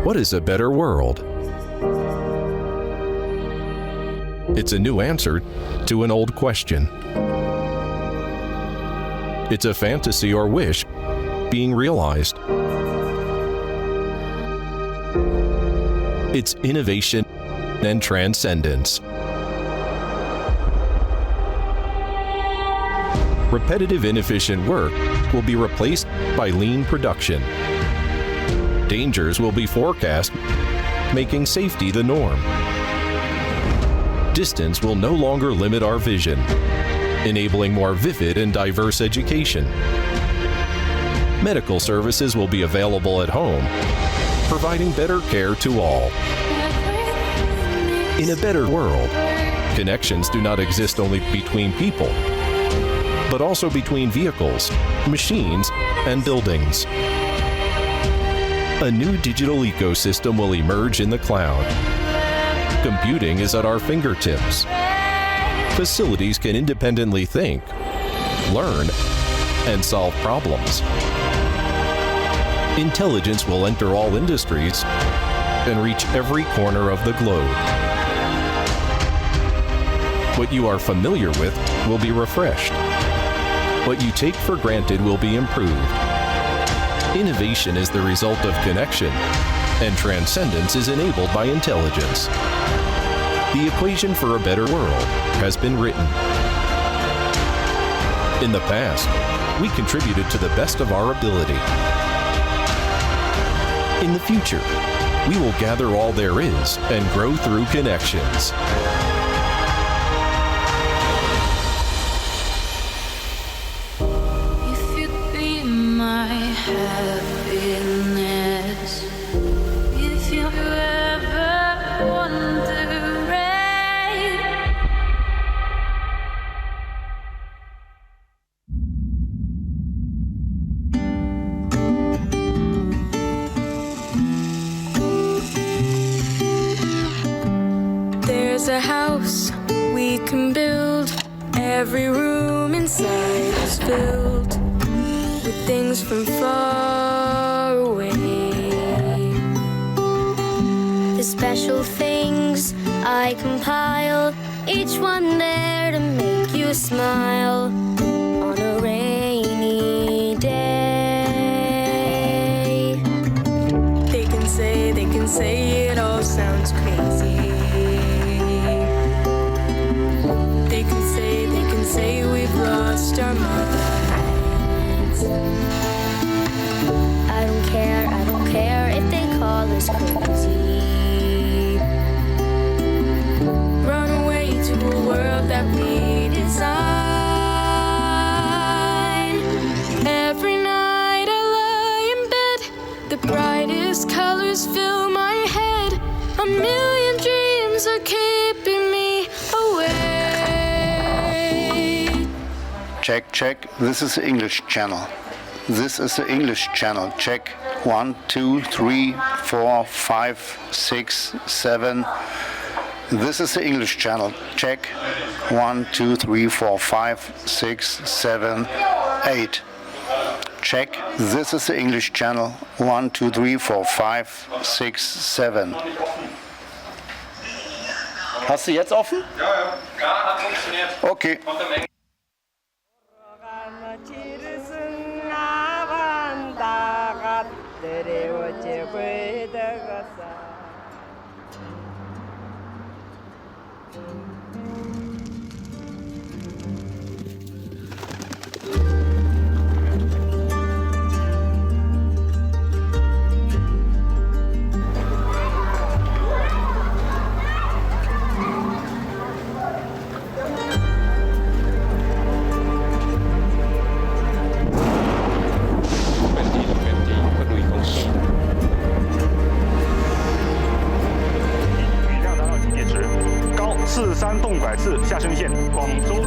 What is a better world? It's a new answer to an old question. It's a fantasy or wish being realized. It's innovation and transcendence. Repetitive, inefficient work will be replaced by lean production. Dangers will be forecast, making safety the norm. Distance will no longer limit our vision, enabling more vivid and diverse education. Medical services will be available at home, providing better care to all. In a better world, connections do not exist only between people, but also between vehicles, machines, and buildings. A new digital ecosystem will emerge in the cloud. Computing is at our fingertips. Facilities can independently think, learn, and solve problems. Intelligence will enter all industries and reach every corner of the globe. What you are familiar with will be refreshed. What you take for granted will be improved. Innovation is the result of connection, and transcendence is enabled by intelligence. The equation for a better world has been written. In the past, we contributed to the best of our ability. In the future, we will gather all there is and grow through connections. Happiness, if you ever wonder, there's a house we can build. Every room inside is filled with things from far away. The special things I compile, each one there to make you smile on a rainy day. They can say it all sounds crazy. They can say we've lost our minds. I don't care if they call us crazy. Run away to a world that we design. Every night I lie in bed, the brightest colors fill my head. A million dreams are keeping me awake. Check, check. This is the English channel. This is the English channel. Check. 1, 2, 3, 4, 5, 6, 7. This is the English channel. Check. 1, 2, 3, 4, 5, 6, 7, 8. Check. This is the English channel. 1, 2, 3, 4, 5, 6, 7. Hast du jetzt offen? Ja, hat funktioniert. Okay.43动拐次下升线，广州。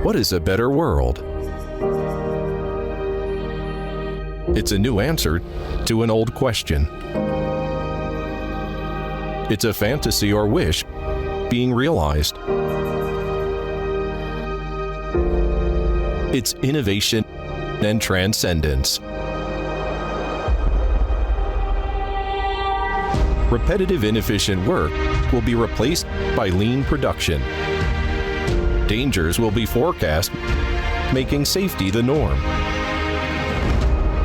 What is a better world? It's a new answer to an old question. It's a fantasy or wish being realized. It's innovation and transcendence. Repetitive, inefficient work will be replaced by lean production. Dangers will be forecast, making safety the norm.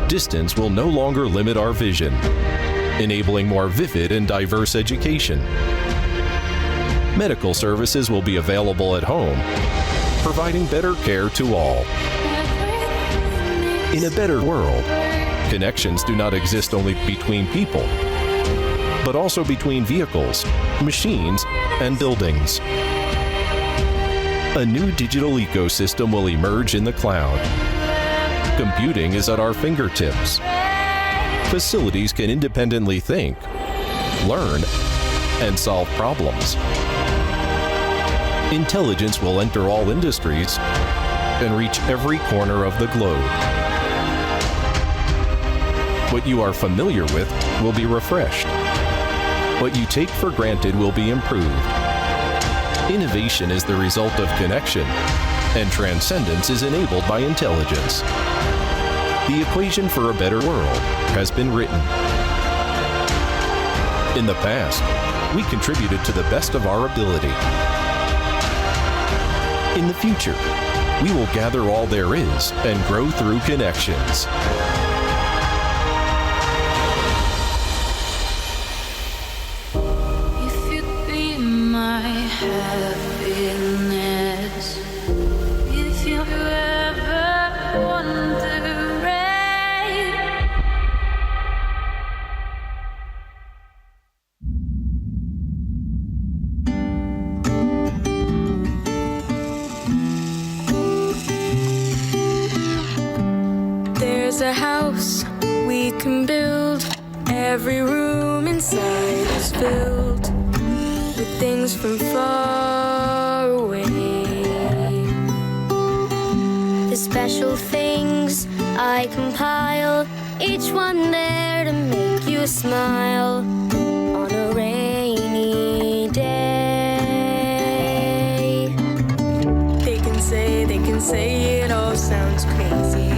Distance will no longer limit our vision, enabling more vivid and diverse education. Medical services will be available at home, providing better care to all. In a better world, connections do not exist only between people, but also between vehicles, machines, and buildings. A new digital ecosystem will emerge in the cloud. Computing is at our fingertips. Facilities can independently think, learn, and solve problems. Intelligence will enter all industries and reach every corner of the globe. What you are familiar with will be refreshed. What you take for granted will be improved. Innovation is the result of connection, and transcendence is enabled by intelligence. The equation for a better world has been written. In the past, we contributed to the best of our ability. In the future, we will gather all there is and grow through connections. If you'd be my happiness, if you ever wonder. There's a house we can build. Every room inside is filled with things from far away. The special things I compile, each one there to make you smile on a rainy day. They can say it all sounds crazy.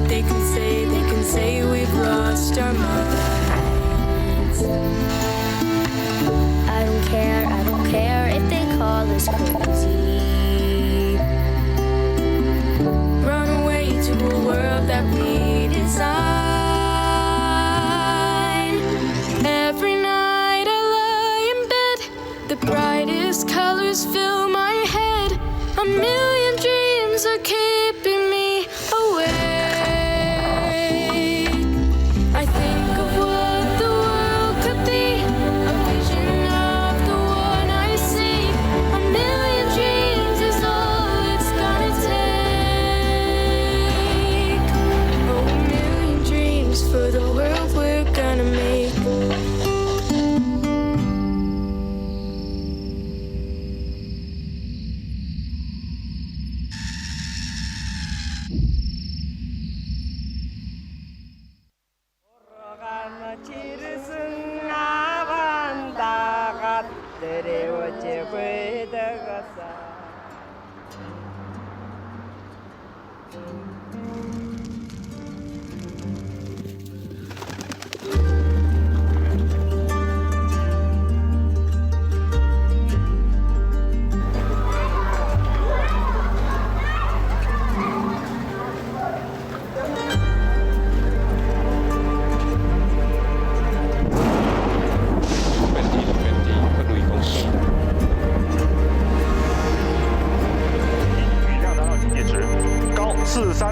They can say we've lost our minds. I don't care if they call us crazy. Run away to a world that we design. Every night I lie in bed, the brightest colors fill my head. A million dreams are keeping me awake. I think of what the world could be, a vision of the one I see. A million dreams is all it's gonna take. Oh, a million dreams for the world we're gonna make.43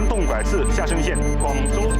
动拐次下升线，广州。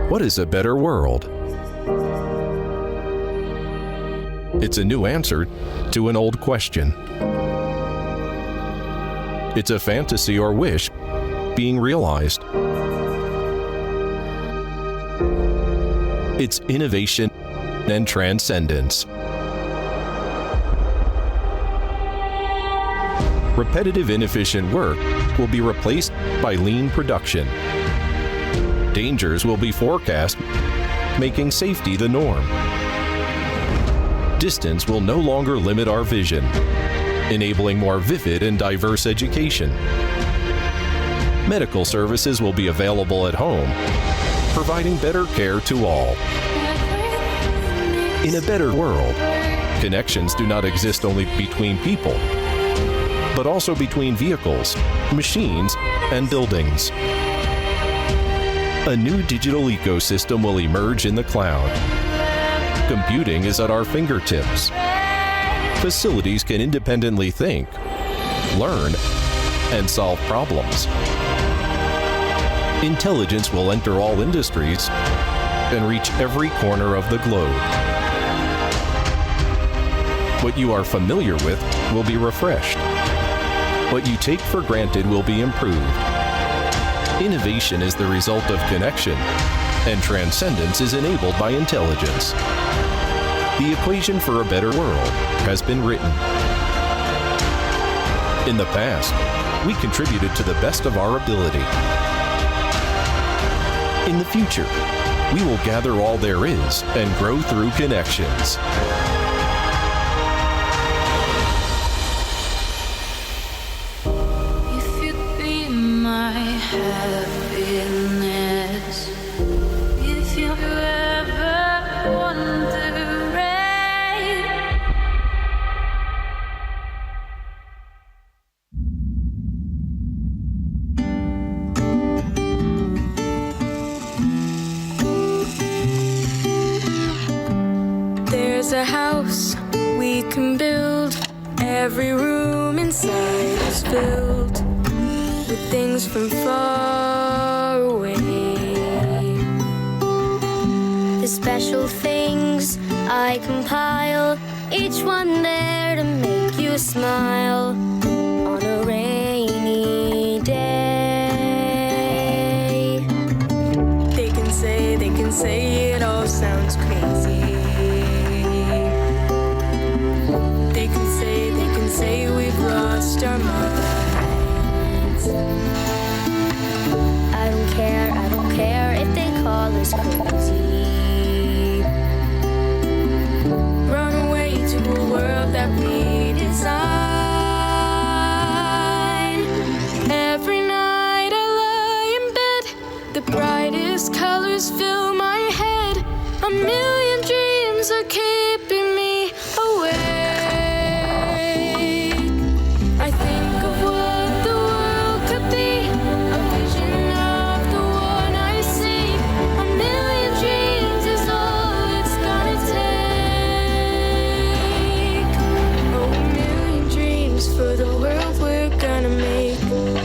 What is a better world? It's a new answer to an old question. It's a fantasy or wish being realized. It's innovation and transcendence. Repetitive, inefficient work will be replaced by lean production. Dangers will be forecast, making safety the norm. Distance will no longer limit our vision, enabling more vivid and diverse education. Medical services will be available at home, providing better care to all. In a better world, connections do not exist only between people, but also between vehicles, machines, and buildings. A new digital ecosystem will emerge in the cloud. Computing is at our fingertips. Facilities can independently think, learn, and solve problems. Intelligence will enter all industries and reach every corner of the globe. What you are familiar with will be refreshed. What you take for granted will be improved. Innovation is the result of connection, and transcendence is enabled by intelligence. The equation for a better world has been written. In the past, we contributed to the best of our ability. In the future, we will gather all there is and grow through connections. If you'd be my happiness, if you ever wonder right. There's a house we can build. Every room inside is filled with things from far away. The special things I compile, each one there to make you smile on a rainy day. They can say it all sounds crazy. They can say we've lost our minds. I don't care if they call us crazy. Run away to a world that we design. Every night I lie in bed, the brightest colors fill my head. A million dreams are keeping me awake. I think of what the world could be, a vision of the one I see. A million dreams is all it's gonna take. Oh, a million dreams for the world we're gonna make.43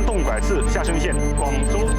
动拐次下升线，广州。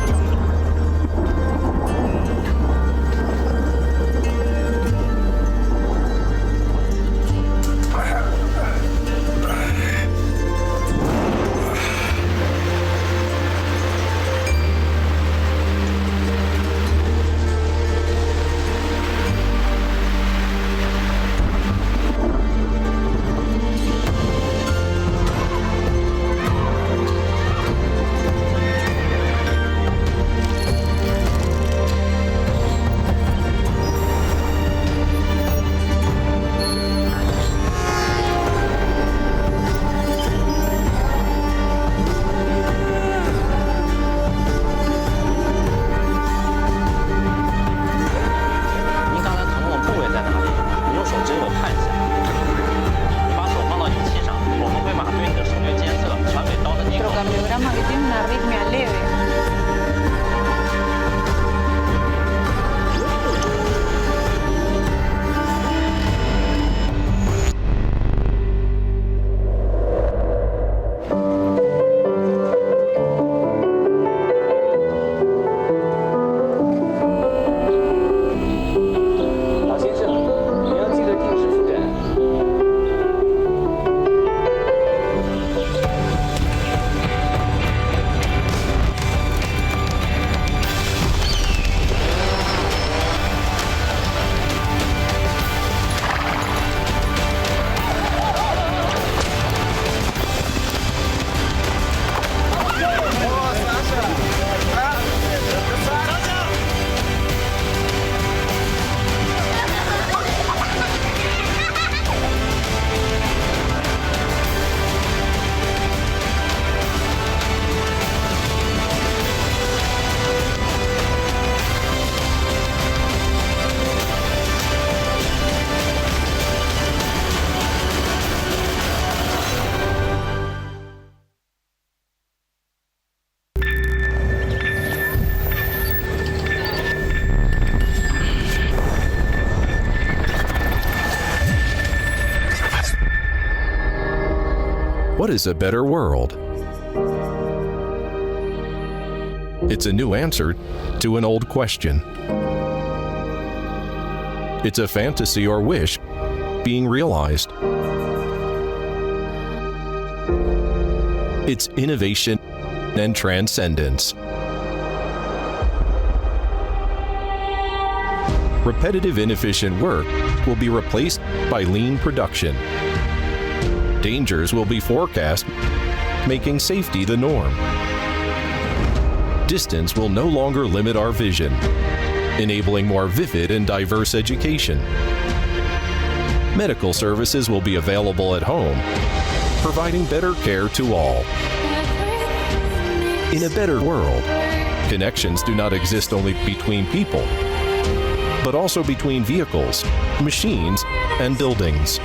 What is a better world? It's a new answer to an old question. It's a fantasy or wish being realized. It's innovation and transcendence. Repetitive, inefficient work will be replaced by lean production. Dangers will be forecast, making safety the norm. Distance will no longer limit our vision, enabling more vivid and diverse education. Medical services will be available at home, providing better care to all. In a better world, connections do not exist only between people, but also between vehicles, machines, and buildings.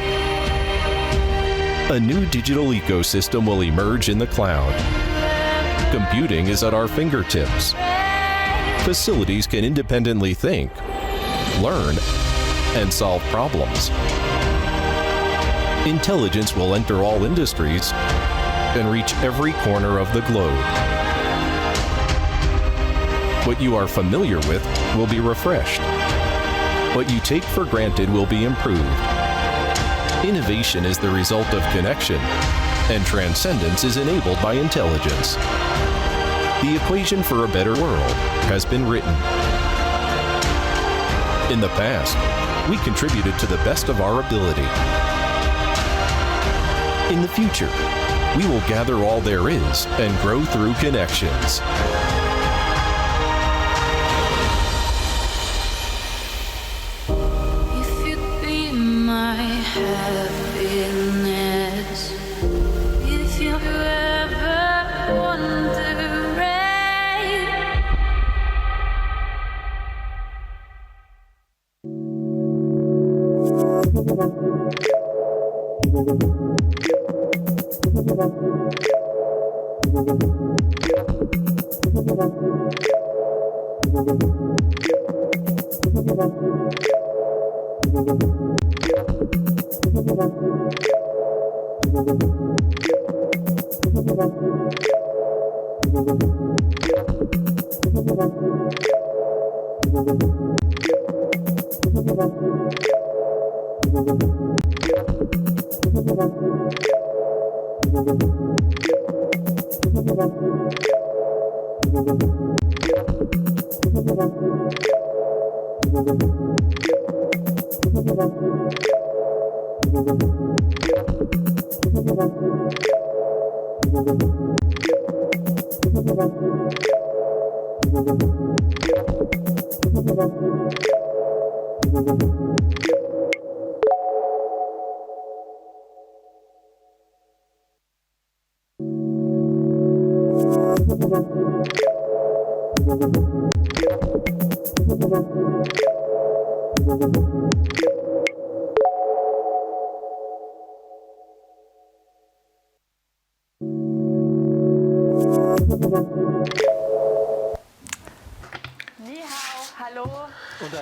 A new digital ecosystem will emerge in the cloud. Computing is at our fingertips. Facilities can independently think, learn, and solve problems. Intelligence will enter all industries and reach every corner of the globe. What you are familiar with will be refreshed. What you take for granted will be improved. Innovation is the result of connection, and transcendence is enabled by intelligence. The equation for a better world has been written. In the past, we contributed to the best of our ability. In the future, we will gather all there is and grow through connections. If you'd be my happiness, if you're ever wondering.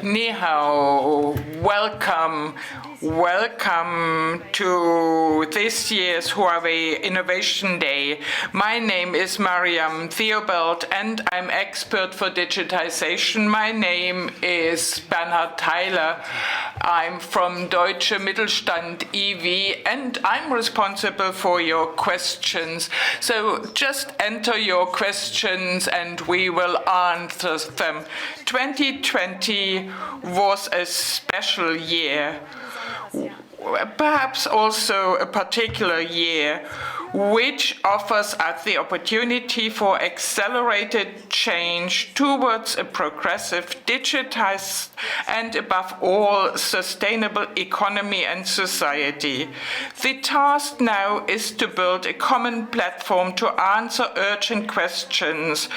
Ni hao, welcome to this year's Huawei Innovation Day. My name is Mariam Theobald and I'm expert for digitization. My name is Bernhard Theiler. I'm from Deutsche Mittelstand EV and I'm responsible for your questions. So just enter your questions and we will answer them. 2020 was a special year, perhaps also a particular year, which offers us the opportunity for accelerated change towards a progressive, digitized, and above all, sustainable economy and society. The task now is to build a common platform to answer urgent questions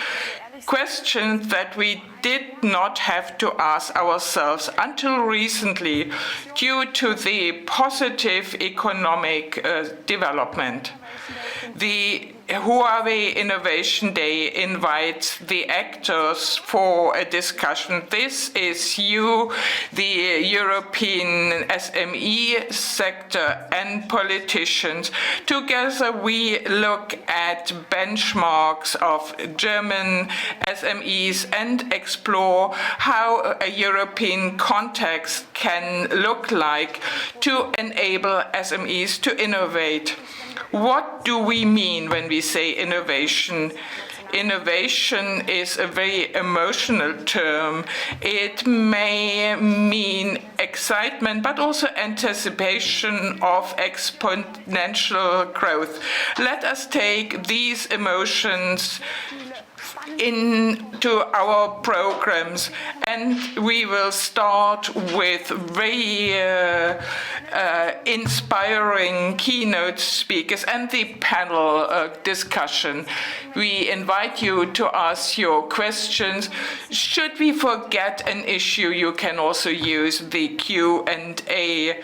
that we did not have to ask ourselves until recently due to the positive economic development. The Huawei Innovation Day invites the actors for a discussion. This is you, the European SME sector and politicians. Together we look at benchmarks of German SMEs and explore how a European context can look like to enable SMEs to innovate. What do we mean when we say innovation? Innovation is a very emotional term. It may mean excitement, but also anticipation of exponential growth. Let us take these emotions into our programs, and we will start with very inspiring keynote speakers and the panel discussion. We invite you to ask your questions. Should we forget an issue, you can also use the Q&A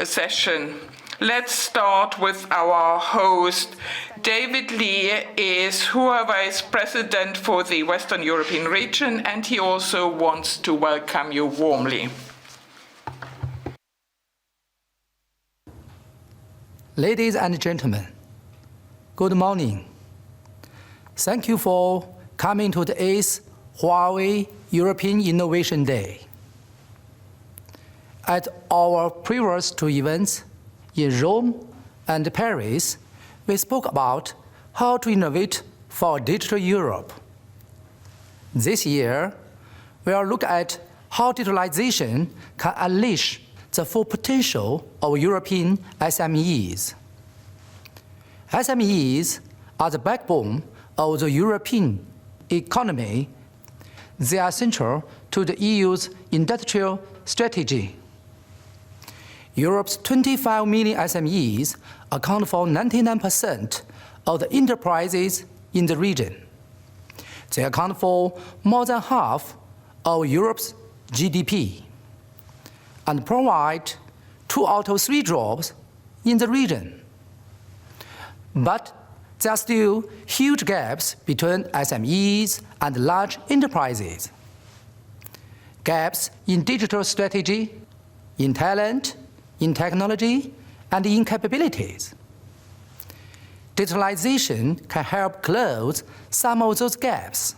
session. Let's start with our host. David Lee is Huawei's president for the Western European region, and he also wants to welcome you warmly. Ladies and gentlemen, good morning. Thank you for coming to today's Huawei European Innovation Day. At our previous two events, in Rome and Paris, we spoke about how to innovate for digital Europe. This year, we'll look at how digitalization can unleash the full potential of European SMEs. SMEs are the backbone of the European economy. They are central to the EU's industrial strategy. Europe's 25 million SMEs account for 99% of the enterprises in the region. They account for more than half of Europe's GDP and provide 2 out of 3 jobs in the region. But there are still huge gaps between SMEs and large enterprises. Gaps in digital strategy, in talent, in technology, and in capabilities. Digitalization can help close some of those gaps.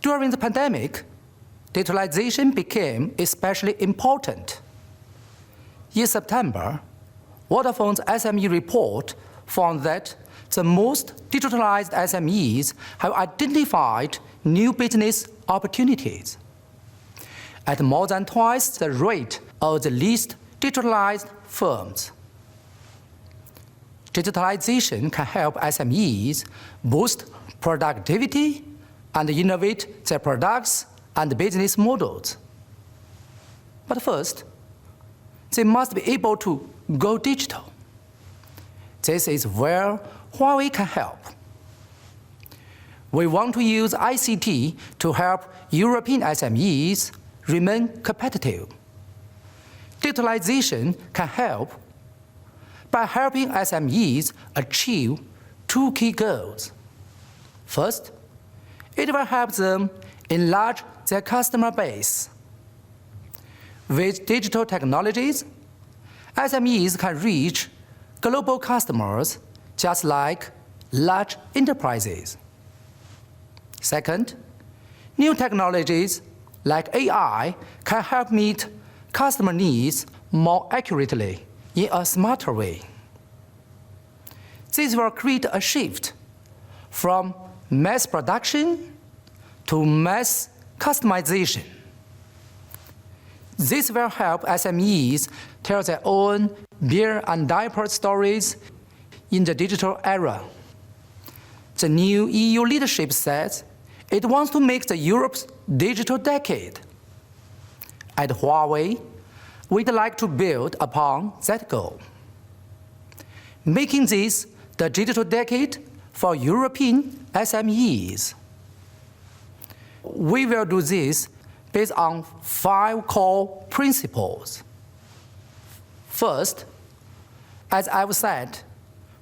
During the pandemic, digitalization became especially important. In September, Vodafone's SME report found that the most digitalized SMEs have identified new business opportunities at more than twice the rate of the least digitalized firms. Digitalization can help SMEs boost productivity and innovate their products and business models. But first, they must be able to go digital. This is where Huawei can help. We want to use ICT to help European SMEs remain competitive. Digitalization can help by helping SMEs achieve 2 key goals. First, it will help them enlarge their customer base. With digital technologies, SMEs can reach global customers just like large enterprises. Second, new technologies like AI can help meet customer needs more accurately in a smarter way. This will create a shift from mass production to mass customization. This will help SMEs tell their own beer and diaper stories in the digital era. The new EU leadership says it wants to make the Europe's digital decade. At Huawei, we'd like to build upon that goal, making this the digital decade for European SMEs. We will do this based on 5 core principles. First, as I've said,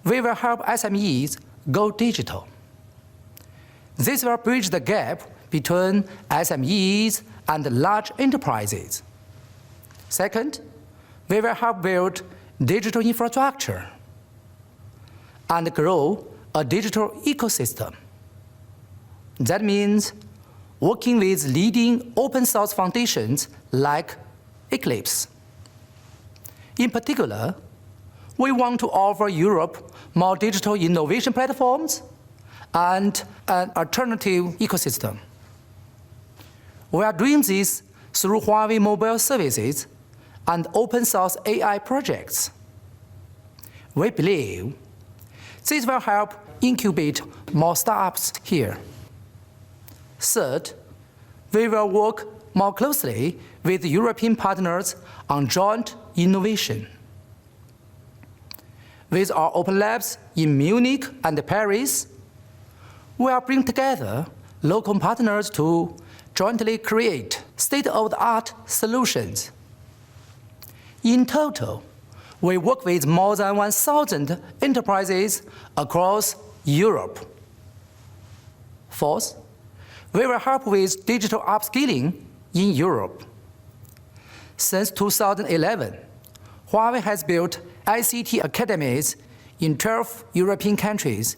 we will help SMEs go digital. This will bridge the gap between SMEs and large enterprises. Second, we will help build digital infrastructure and grow a digital ecosystem. That means working with leading open source foundations like Eclipse. In particular, we want to offer Europe more digital innovation platforms and an alternative ecosystem. We are doing this through Huawei mobile services and open source AI projects. We believe this will help incubate more startups here. Third, we will work more closely with European partners on joint innovation. With our open labs in Munich and Paris, we will bring together local partners to jointly create state-of-the-art solutions. In total, we work with more than 1,000 enterprises across Europe. Fourth, we will help with digital upskilling in Europe. Since 2011, Huawei has built ICT academies in 12 European countries,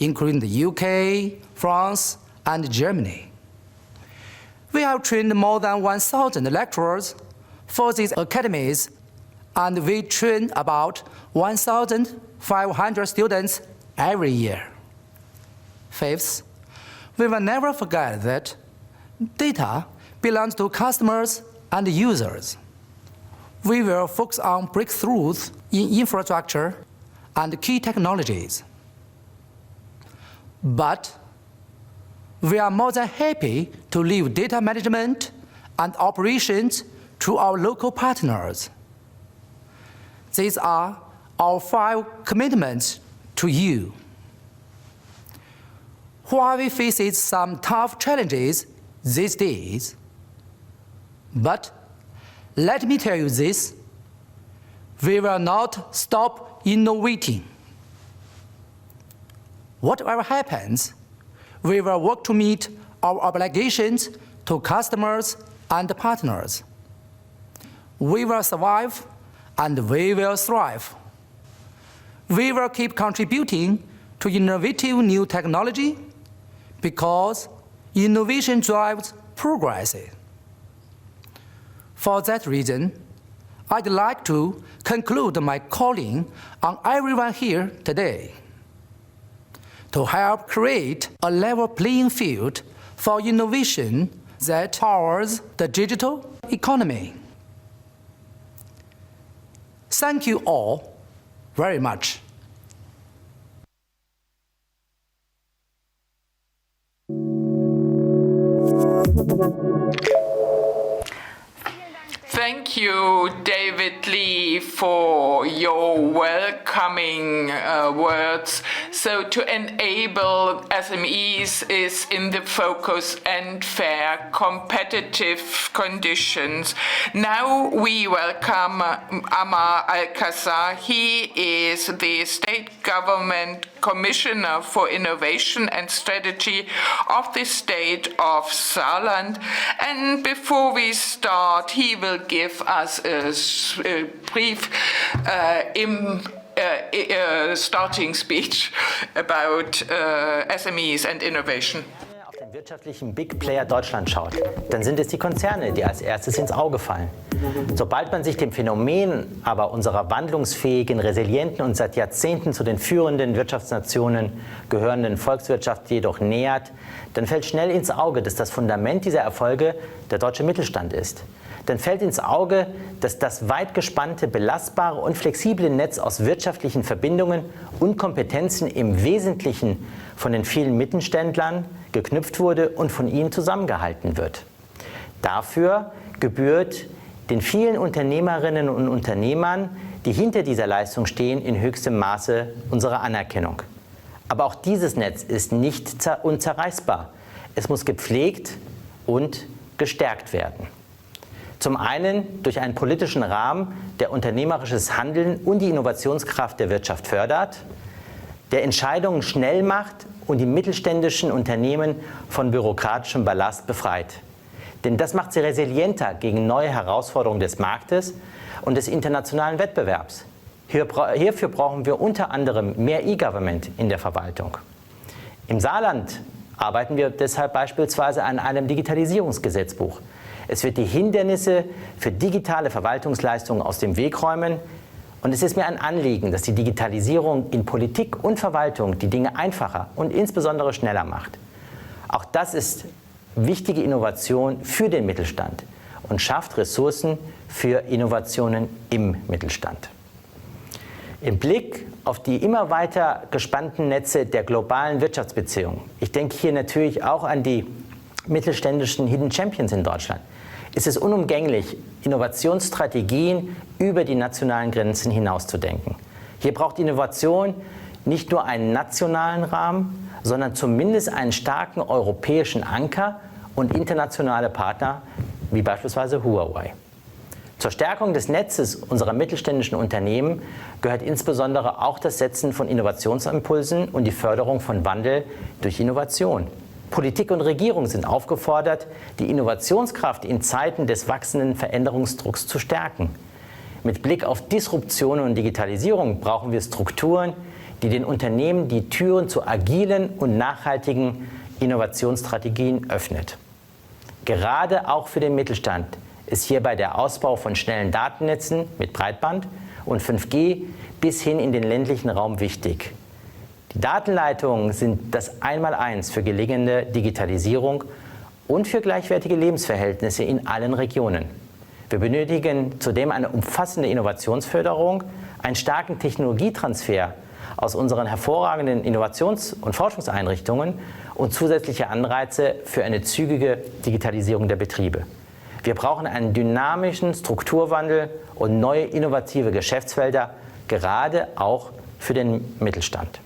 including the UK, France, and Germany. We have trained more than 1,000 lecturers for these academies, and we train about 1,500 students every year. Fifth, we will never forget that data belongs to customers and users. We will focus on breakthroughs in infrastructure and key technologies. But we are more than happy to leave data management and operations to our local partners. These are our 5 commitments to you. Huawei faces some tough challenges these days. But let me tell you this, we will not stop innovating. Whatever happens, we will work to meet our obligations to customers and partners. We will survive and we will thrive. We will keep contributing to innovative new technology because innovation drives progress. For that reason, I'd like to conclude my calling on everyone here today to help create a level playing field for innovation that powers the digital economy. Thank you all very much. Thank you, David Lee, for your welcoming words. So to enable SMEs is in the focus and fair competitive conditions. Now we welcome Amar Alcazar. He is the State Government Commissioner for Innovation and Strategy of the state of Saarland. And before we start, he will give us a brief starting speech about SMEs and innovation. Auf den wirtschaftlichen Big Player Deutschland schaut, dann sind es die Konzerne, die als erstes ins Auge fallen. Sobald man sich dem Phänomen aber unserer wandlungsfähigen, resilienten und seit Jahrzehnten zu den führenden Wirtschaftsnationen gehörenden Volkswirtschaft jedoch nähert, dann fällt schnell ins Auge, dass das Fundament dieser Erfolge der deutsche Mittelstand ist. Dann fällt ins Auge, dass das weit gespannte, belastbare und flexible Netz aus wirtschaftlichen Verbindungen und Kompetenzen im Wesentlichen von den vielen Mittelständlern geknüpft wurde und von ihnen zusammengehalten wird. Dafür gebührt den vielen Unternehmerinnen und Unternehmern, die hinter dieser Leistung stehen, in höchstem Maße unsere Anerkennung. Aber auch dieses Netz ist nicht unzerreißbar. Es muss gepflegt und gestärkt werden. Zum einen durch einen politischen Rahmen, der unternehmerisches Handeln und die Innovationskraft der Wirtschaft fördert, der Entscheidungen schnell macht und die mittelständischen Unternehmen von bürokratischem Ballast befreit. Denn das macht sie resilienter gegen neue Herausforderungen des Marktes und des internationalen Wettbewerbs. Hierfür brauchen wir unter anderem mehr E-Government in der Verwaltung. Im Saarland arbeiten wir deshalb beispielsweise an einem Digitalisierungsgesetzbuch. Es wird die Hindernisse für digitale Verwaltungsleistungen aus dem Weg räumen. Und es ist mir ein Anliegen, dass die Digitalisierung in Politik und Verwaltung die Dinge einfacher und insbesondere schneller macht. Auch das ist wichtige Innovation für den Mittelstand und schafft Ressourcen für Innovationen im Mittelstand. Im Blick auf die immer weiter gespannten Netze der globalen Wirtschaftsbeziehungen, ich denke hier natürlich auch an die mittelständischen Hidden Champions in Deutschland, ist es unumgänglich, Innovationsstrategien über die nationalen Grenzen hinaus zu denken. Hier braucht Innovation nicht nur einen nationalen Rahmen, sondern zumindest einen starken europäischen Anker und internationale Partner, wie beispielsweise Huawei. Zur Stärkung des Netzes unserer mittelständischen Unternehmen gehört insbesondere auch das Setzen von Innovationsimpulsen und die Förderung von Wandel durch Innovation. Politik und Regierung sind aufgefordert, die Innovationskraft in Zeiten des wachsenden Veränderungsdrucks zu stärken. Mit Blick auf Disruption und Digitalisierung brauchen wir Strukturen, die den Unternehmen die Türen zu agilen und nachhaltigen Innovationsstrategien öffnet. Gerade auch für den Mittelstand ist hierbei der Ausbau von schnellen Datennetzen mit Breitband und 5G bis hin in den ländlichen Raum wichtig. Die Datenleitungen sind das Einmaleins für gelingende Digitalisierung und für gleichwertige Lebensverhältnisse in allen Regionen. Wir benötigen zudem eine umfassende Innovationsförderung, einen starken Technologietransfer aus unseren hervorragenden Innovations- und Forschungseinrichtungen und zusätzliche Anreize für eine zügige Digitalisierung der Betriebe. Wir brauchen einen dynamischen Strukturwandel und neue innovative Geschäftsfelder, gerade auch für den Mittelstand.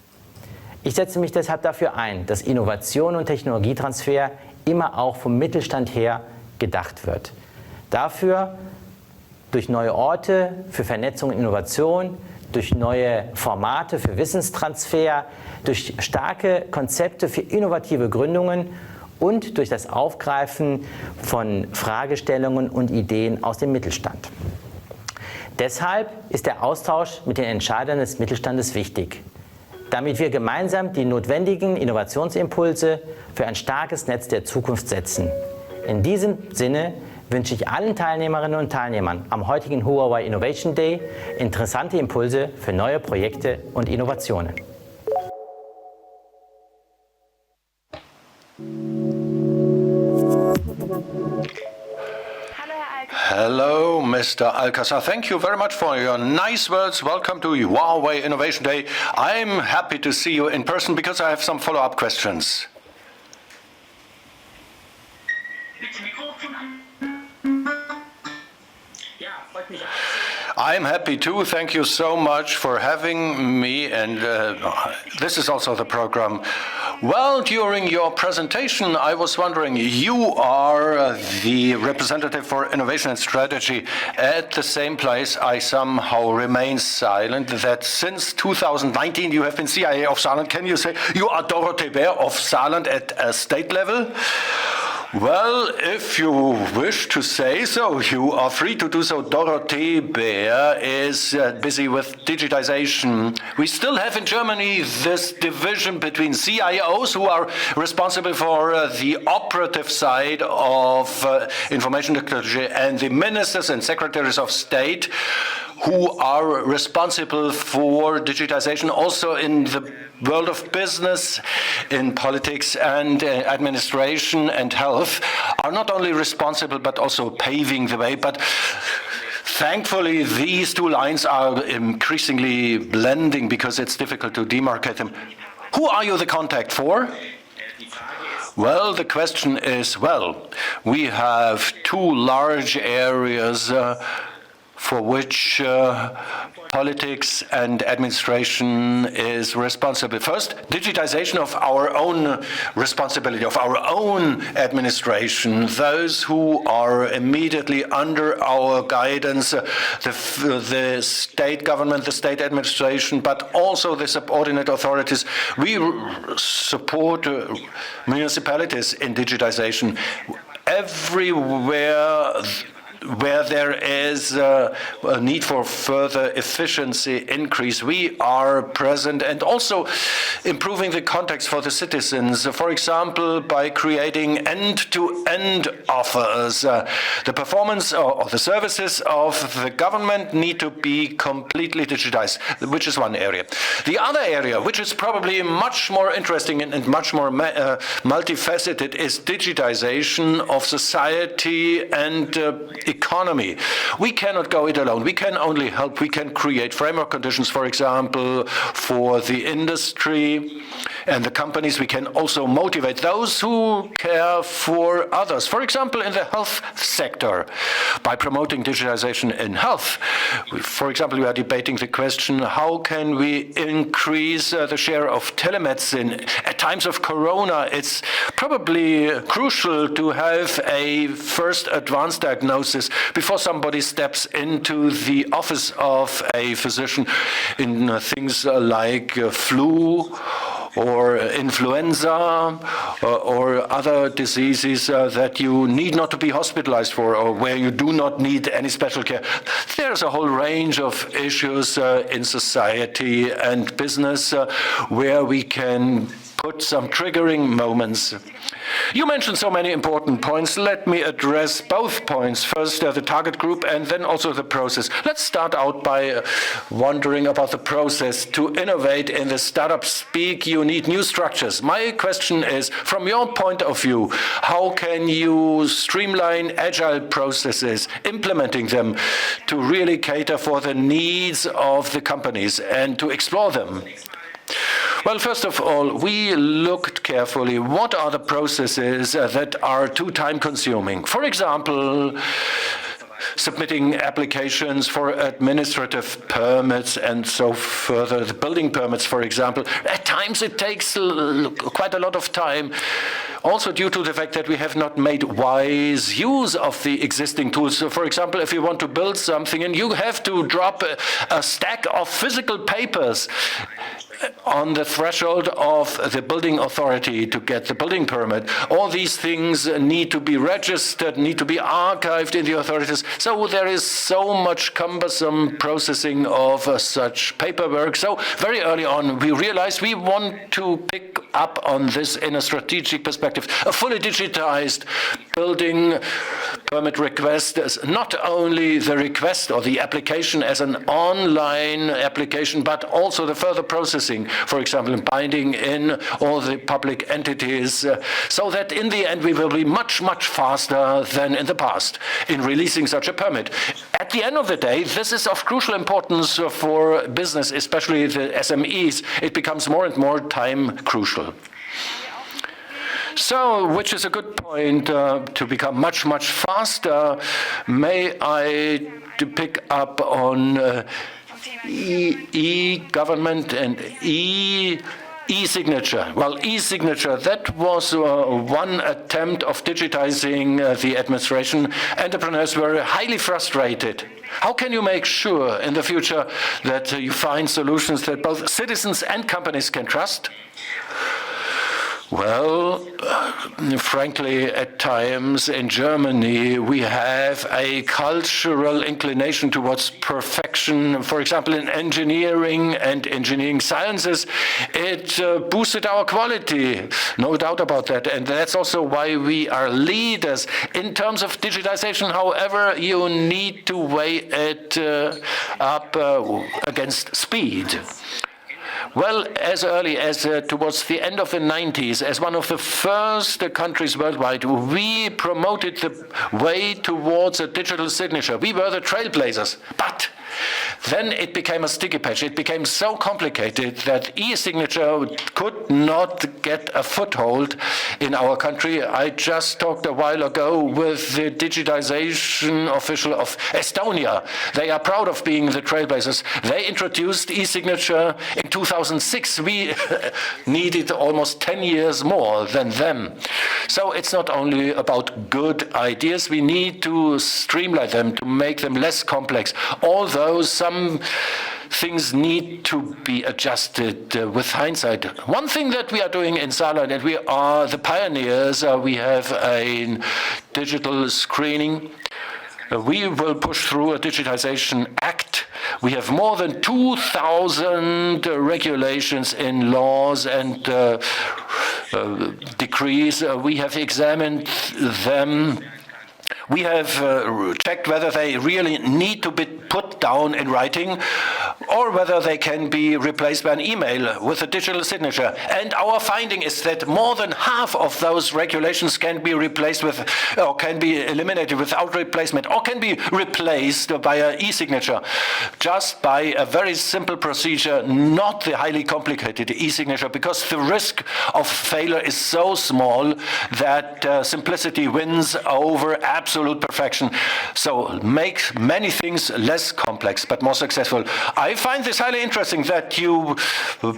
Ich setze mich deshalb dafür ein, dass Innovation und Technologietransfer immer auch vom Mittelstand her gedacht wird. Dafür durch neue Orte für Vernetzung und Innovation, durch neue Formate für Wissenstransfer, durch starke Konzepte für innovative Gründungen und durch das Aufgreifen von Fragestellungen und Ideen aus dem Mittelstand. Deshalb ist der Austausch mit den Entscheidern des Mittelstandes wichtig, damit wir gemeinsam die notwendigen Innovationsimpulse für ein starkes Netz der Zukunft setzen. In diesem Sinne wünsche ich allen Teilnehmerinnen und Teilnehmern am heutigen Huawei Innovation Day interessante Impulse für neue Projekte und Innovationen. Hello, Mr. Alcázar. Thank you very much for your nice words. Welcome to Huawei Innovation Day. I'm happy to see you in person because I have some follow-up questions. I'm happy too. Thank you so much for having me. And this is also the program. Well, during your presentation, I was wondering, you are the representative for innovation and strategy. At the same place, I somehow remain silent that since 2019 you have been CIA of Saarland. Can you say you are Dorothee Bär of Saarland at a state level? Well, if you wish to say so, you are free to do so. Dorothee Bär is busy with digitization. We still have in Germany this division between CIOs, who are responsible for the operative side of information technology, and the ministers and secretaries of state, who are responsible for digitization also in the world of business, in politics and administration and health, are not only responsible but also paving the way. But thankfully, these two lines are increasingly blending because it's difficult to demarcate them. Who are you the contact for? Well, the question is, we have two large areas for which politics and administration is responsible. First, digitization of our own responsibility, of our own administration, those who are immediately under our guidance, the state government, the state administration, but also the subordinate authorities. We support municipalities in digitization. Everywhere where there is a need for further efficiency increase, we are present and also improving the context for the citizens, for example, by creating end-to-end offers. The performance or the services of the government need to be completely digitized, which is one area. The other area, which is probably much more interesting and much more multifaceted, is digitization of society and economy. We cannot go it alone. We can only help. We can create framework conditions, for example, for the industry and the companies. We can also motivate those who care for others. For example, in the health sector, by promoting digitization in health. For example, we are debating the question, how can we increase the share of telemedicine? At times of Corona, it's probably crucial to have a first advanced diagnosis before somebody steps into the office of a physician in things like flu or influenza or other diseases that you need not to be hospitalized for or where you do not need any special care. There's a whole range of issues in society and business where we can put some triggering moments. You mentioned so many important points. Let me address both points. First, the target group, and then also the process. Let's start out by wondering about the process. To innovate in the startup speak, you need new structures. My question is, from your point of view, how can you streamline agile processes, implementing them to really cater for the needs of the companies and to explore them? Well, first of all, we looked carefully what are the processes that are too time-consuming. For example, submitting applications for administrative permits and so further, the building permits, for example. At times it takes quite a lot of time, also due to the fact that we have not made wise use of the existing tools. So for example, if you want to build something and you have to drop a stack of physical papers on the threshold of the building authority to get the building permit. All these things need to be registered, need to be archived in the authorities. So there is so much cumbersome processing of such paperwork. So very early on, we realized we want to pick up on this in a strategic perspective. A fully digitized building permit request is not only the request or the application as an online application, but also the further processing. For example, binding in all the public entities, so that in the end we will be much, much faster than in the past in releasing such a permit. At the end of the day, this is of crucial importance for business, especially the SMEs. It becomes more and more time crucial. So, which is a good point to become much, much faster. May I pick up on e-government and e-signature. Well, e-signature, that was one attempt of digitizing the administration. Entrepreneurs were highly frustrated. How can you make sure in the future that you find solutions that both citizens and companies can trust? Well, frankly, at times in Germany, we have a cultural inclination towards perfection. For example, in engineering and engineering sciences, it boosted our quality, no doubt about that. And that's also why we are leaders. In terms of digitization, however, you need to weigh it up against speed. Well, as early as towards the end of the 90s, as one of the first countries worldwide, we promoted the way towards a digital signature. We were the trailblazers. But Then it became a sticky patch. It became so complicated that e-signature could not get a foothold in our country. I just talked a while ago with the digitization official of Estonia. They are proud of being the trailblazers. They introduced e-signature in 2006. We needed almost 10 years more than them. So it's not only about good ideas. We need to streamline them, to make them less complex. Although some things need to be adjusted with hindsight. One thing that we are doing in Saarland, and we are the pioneers, we have a digital screening. We will push through a digitization act. We have more than 2,000 regulations in laws and decrees. We have examined them. We have checked whether they really need to be put down in writing or whether they can be replaced by an email with a digital signature. And our finding is that more than half of those regulations can be replaced with, or can be eliminated without replacement, or can be replaced by an e-signature, just by a very simple procedure, not the highly complicated e-signature, because the risk of failure is so small that simplicity wins over absolute perfection. So make many things less complex but more successful. I find this highly interesting that you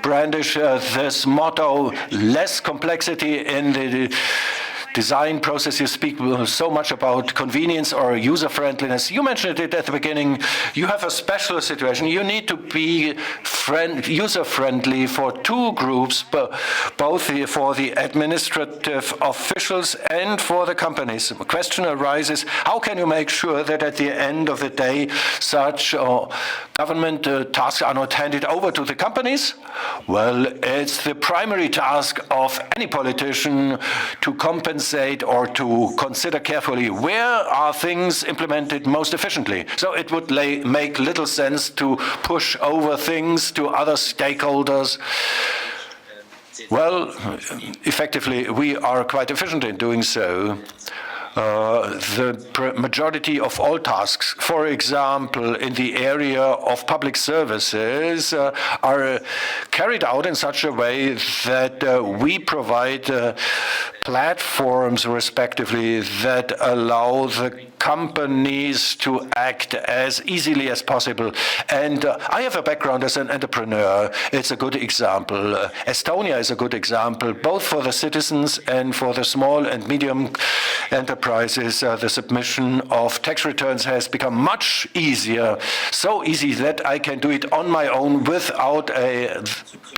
brandish this motto, less complexity in the design process. You speak so much about convenience or user-friendliness. You mentioned it at the beginning. You have a special situation. You need to be user-friendly for two groups, both for the administrative officials and for the companies. The question arises, how can you make sure that at the end of the day, such government tasks are not handed over to the companies? Well, it's the primary task of any politician to compensate or to consider carefully where are things implemented most efficiently. So it would make little sense to push over things to other stakeholders. Well, effectively, we are quite efficient in doing so. The majority of all tasks, for example, in the area of public services, are carried out in such a way that we provide platforms, respectively, that allow the companies to act as easily as possible. And I have a background as an entrepreneur. It's a good example. Estonia is a good example, both for the citizens and for the small and medium enterprises. The submission of tax returns has become much easier, so easy that I can do it on my own without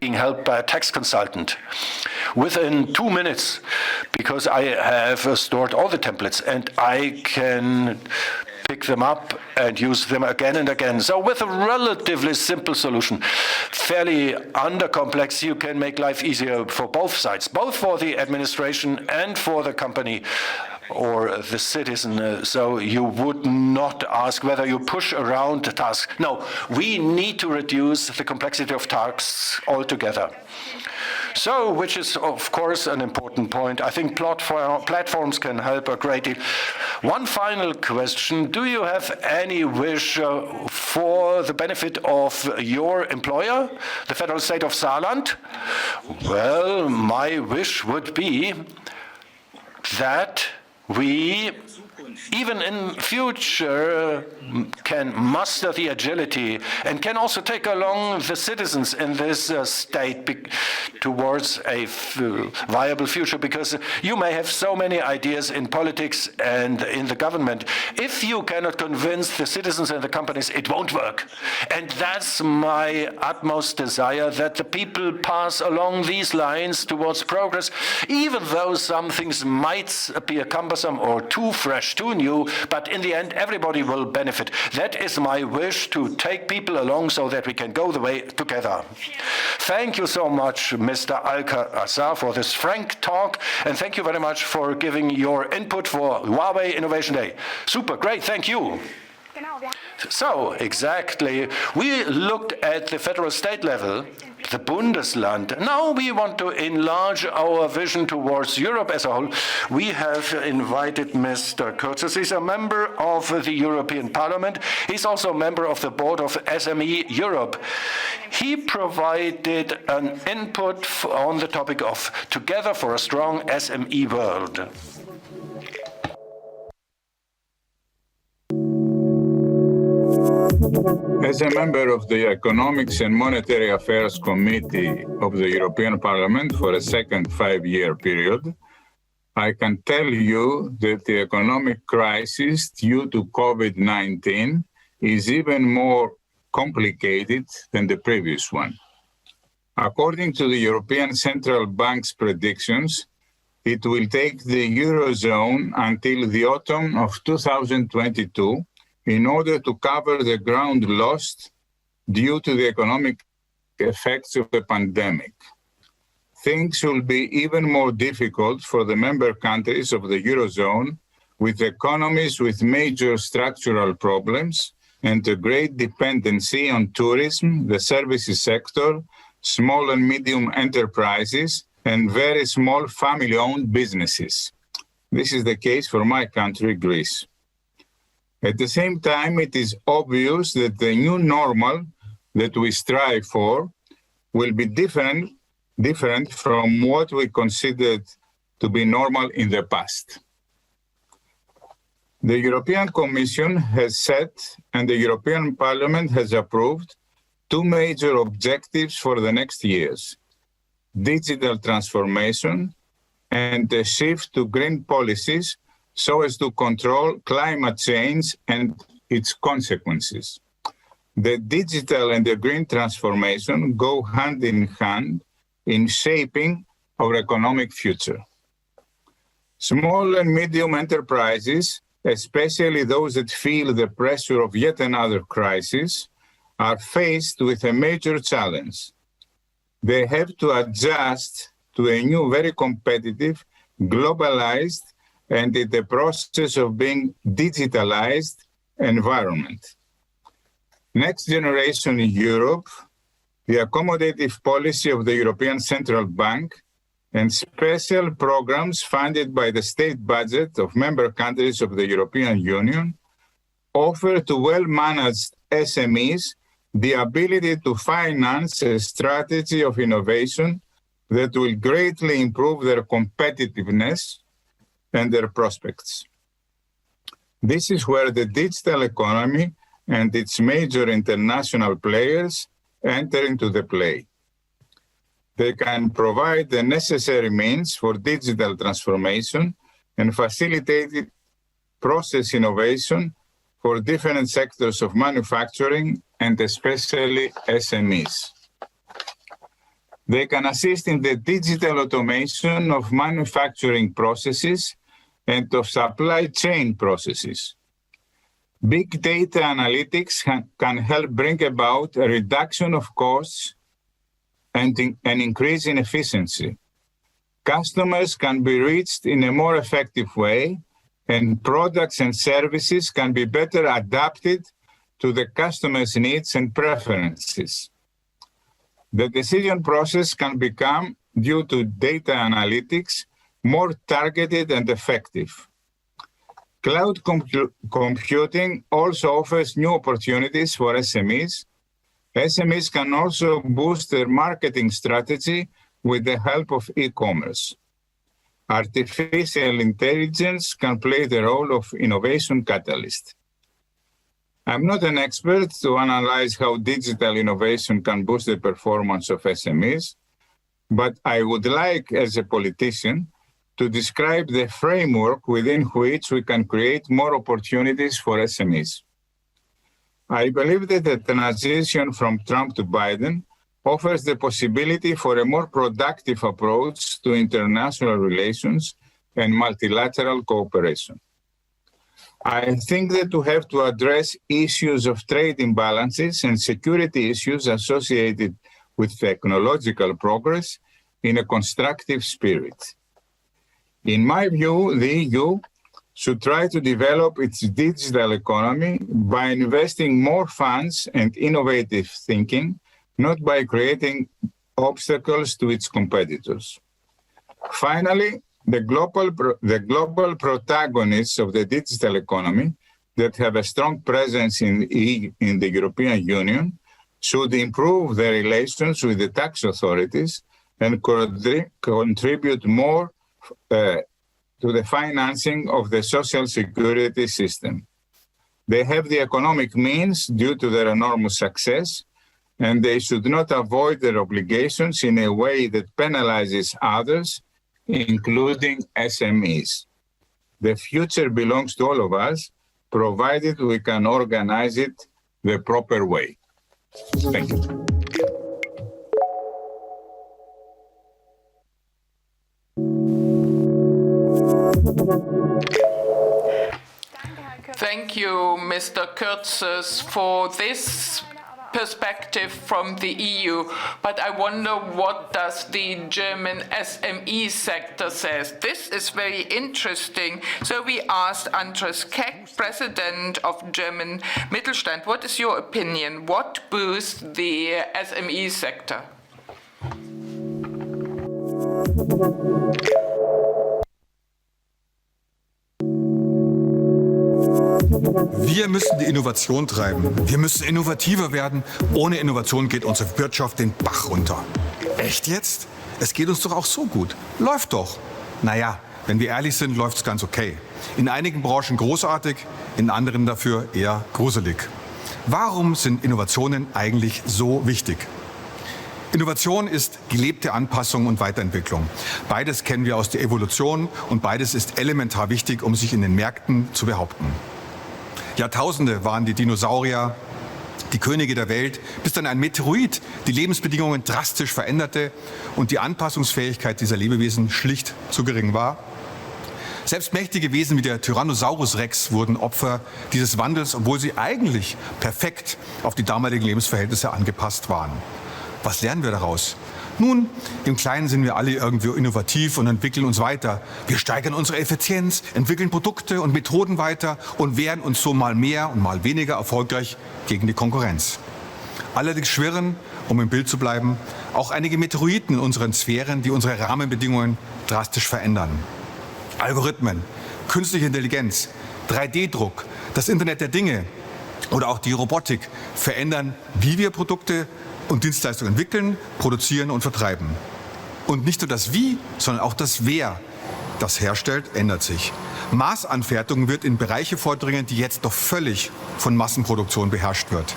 being helped by a tax consultant. Within 2 minutes, because I have stored all the templates and I can pick them up and use them again and again. So with a relatively simple solution, fairly undercomplex, you can make life easier for both sides, both for the administration and for the company or the citizen. So you would not ask whether you push around the task. No, we need to reduce the complexity of tasks altogether. So, which is, of course, an important point. I think platforms can help a great deal. One final question. Do you have any wish for the benefit of your employer, the federal state of Saarland? Well, my wish would be that we, even in future, can muster the agility and can also take along the citizens in this state towards a viable future, because you may have so many ideas in politics and in the government. If you cannot convince the citizens and the companies, it won't work. And that's my utmost desire, that the people pass along these lines towards progress, even though some things might appear cumbersome or too fresh, too new, but in the end, everybody will benefit. That is my wish, to take people along so that we can go the way together. Thank you so much, Mr. Alcázar, for this frank talk, and thank you very much for giving your input for Huawei Innovation Day. Super, great, thank you. So, exactly, we looked at the federal state level, the Bundesland. Now we want to enlarge our vision towards Europe as a whole. We have invited Mr. Kurz. He's a member of the European Parliament. He's also a member of the board of SME Europe. He provided an input on the topic of Together for a Strong SME World. As a member of the Economics and Monetary Affairs Committee of the European Parliament for a second 5-year period, I can tell you that the economic crisis due to COVID-19 is even more complicated than the previous one. According to the European Central Bank's predictions, it will take the Eurozone until the autumn of 2022 in order to cover the ground lost due to the economic effects of the pandemic. Things will be even more difficult for the member countries of the Eurozone, with economies with major structural problems and a great dependency on tourism, the services sector, small and medium enterprises, and very small family-owned businesses. This is the case for my country, Greece. At the same time, it is obvious that the new normal that we strive for will be different from what we considered to be normal in the past. The European Commission has set and the European Parliament has approved 2 major objectives for the next years: digital transformation and a shift to green policies so as to control climate change and its consequences. The digital and the green transformation go hand in hand in shaping our economic future. Small and medium enterprises, especially those that feel the pressure of yet another crisis, are faced with a major challenge. They have to adjust to a new, very competitive, globalized, and in the process of being digitalized environment. Next Generation Europe, the accommodative policy of the European Central Bank, and special programs funded by the state budget of member countries of the European Union offer to well-managed SMEs the ability to finance a strategy of innovation that will greatly improve their competitiveness and their prospects. This is where the digital economy and its major international players enter into the play. They can provide the necessary means for digital transformation and facilitate process innovation for different sectors of manufacturing and especially SMEs. They can assist in the digital automation of manufacturing processes and of supply chain processes. Big data analytics can help bring about a reduction of costs and an increase in efficiency. Customers can be reached in a more effective way, and products and services can be better adapted to the customer's needs and preferences. The decision process can become, due to data analytics, more targeted and effective. Cloud computing also offers new opportunities for SMEs. SMEs can also boost their marketing strategy with the help of e-commerce. Artificial intelligence can play the role of innovation catalyst. I'm not an expert to analyze how digital innovation can boost the performance of SMEs, but I would like, as a politician, to describe the framework within which we can create more opportunities for SMEs. I believe that the transition from Trump to Biden offers the possibility for a more productive approach to international relations and multilateral cooperation. I think that we have to address issues of trade imbalances and security issues associated with technological progress in a constructive spirit. In my view, the EU should try to develop its digital economy by investing more funds and innovative thinking, not by creating obstacles to its competitors. Finally, the global protagonists of the digital economy that have a strong presence in the European Union should improve their relations with the tax authorities and contribute more to the financing of the social security system. They have the economic means due to their enormous success, and they should not avoid their obligations in a way that penalizes others, including SMEs. The future belongs to all of us, provided we can organize it the proper way. Thank you. Thank you, Mr. Kurtzes, for this perspective from the EU, but I wonder what does the German SME sector says. This is very interesting. So we asked Andres Keck, President of German Mittelstand, what is your opinion? What boosts the SME sector? Wir müssen die Innovation treiben. Wir müssen innovativer werden. Ohne Innovation geht unsere Wirtschaft den Bach runter. Echt jetzt? Es geht uns doch auch so gut. Läuft doch. Naja, wenn wir ehrlich sind, läuft es ganz okay. In einigen Branchen großartig, in anderen dafür eher gruselig. Warum sind Innovationen eigentlich so wichtig? Innovation ist gelebte Anpassung und Weiterentwicklung. Beides kennen wir aus der Evolution und beides ist elementar wichtig, um sich in den Märkten zu behaupten. Jahrtausende waren die Dinosaurier die Könige der Welt, bis dann ein Meteorit die Lebensbedingungen drastisch veränderte und die Anpassungsfähigkeit dieser Lebewesen schlicht zu gering war. Selbst mächtige Wesen wie der Tyrannosaurus Rex wurden Opfer dieses Wandels, obwohl sie eigentlich perfekt auf die damaligen Lebensverhältnisse angepasst waren. Was lernen wir daraus? Nun, im Kleinen sind wir alle irgendwie innovativ und entwickeln uns weiter. Wir steigern unsere Effizienz, entwickeln Produkte und Methoden weiter und wehren uns so mal mehr und mal weniger erfolgreich gegen die Konkurrenz. Allerdings schwirren, um im Bild zu bleiben, auch einige Meteoriten in unseren Sphären, die unsere Rahmenbedingungen drastisch verändern. Algorithmen, künstliche Intelligenz, 3D-Druck, das Internet der Dinge oder auch die Robotik verändern, wie wir Produkte und Dienstleistungen entwickeln, produzieren und vertreiben. Und nicht nur das Wie, sondern auch das Wer das herstellt, ändert sich. Maßanfertigung wird in Bereiche vordringen, die jetzt noch völlig von Massenproduktion beherrscht wird.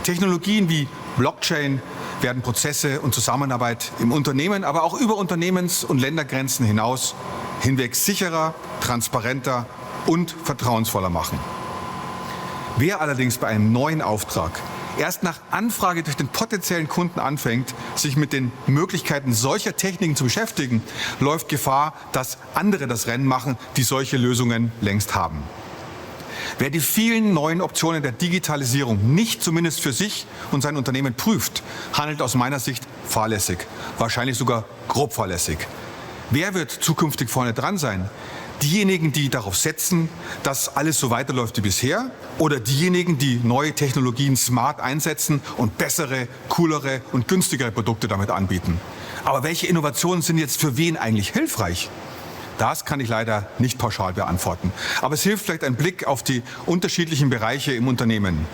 Technologien wie Blockchain werden Prozesse und Zusammenarbeit im Unternehmen, aber auch über Unternehmens- und Ländergrenzen hinaus hinweg sicherer, transparenter und vertrauensvoller machen. Wer allerdings bei einem neuen Auftrag erst nach Anfrage durch den potenziellen Kunden anfängt, sich mit den Möglichkeiten solcher Techniken zu beschäftigen, läuft Gefahr, dass andere das Rennen machen, die solche Lösungen längst haben. Wer die vielen neuen Optionen der Digitalisierung nicht zumindest für sich und sein Unternehmen prüft, handelt aus meiner Sicht fahrlässig, wahrscheinlich sogar grob fahrlässig. Wer wird zukünftig vorne dran sein? Diejenigen, die darauf setzen, dass alles so weiterläuft wie bisher, oder diejenigen, die neue Technologien smart einsetzen und bessere, coolere und günstigere Produkte damit anbieten. Aber welche Innovationen sind jetzt für wen eigentlich hilfreich? Das kann ich leider nicht pauschal beantworten. Aber es hilft vielleicht ein Blick auf die unterschiedlichen Bereiche im Unternehmen.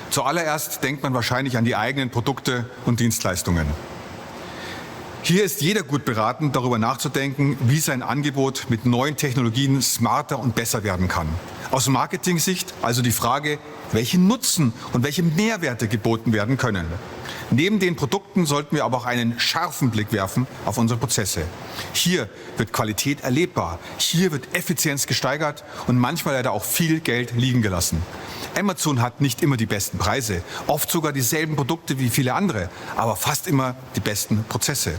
Zuallererst denkt man wahrscheinlich an die eigenen Produkte und Dienstleistungen. Hier ist jeder gut beraten, darüber nachzudenken, wie sein Angebot mit neuen Technologien smarter und besser werden kann. Aus Marketing-Sicht also die Frage, welche Nutzen und welche Mehrwerte geboten werden können. Neben den Produkten sollten wir aber auch einen scharfen Blick werfen auf unsere Prozesse. Hier wird Qualität erlebbar, hier wird Effizienz gesteigert und manchmal leider auch viel Geld liegen gelassen. Amazon hat nicht immer die besten Preise, oft sogar dieselben Produkte wie viele andere, aber fast immer die besten Prozesse.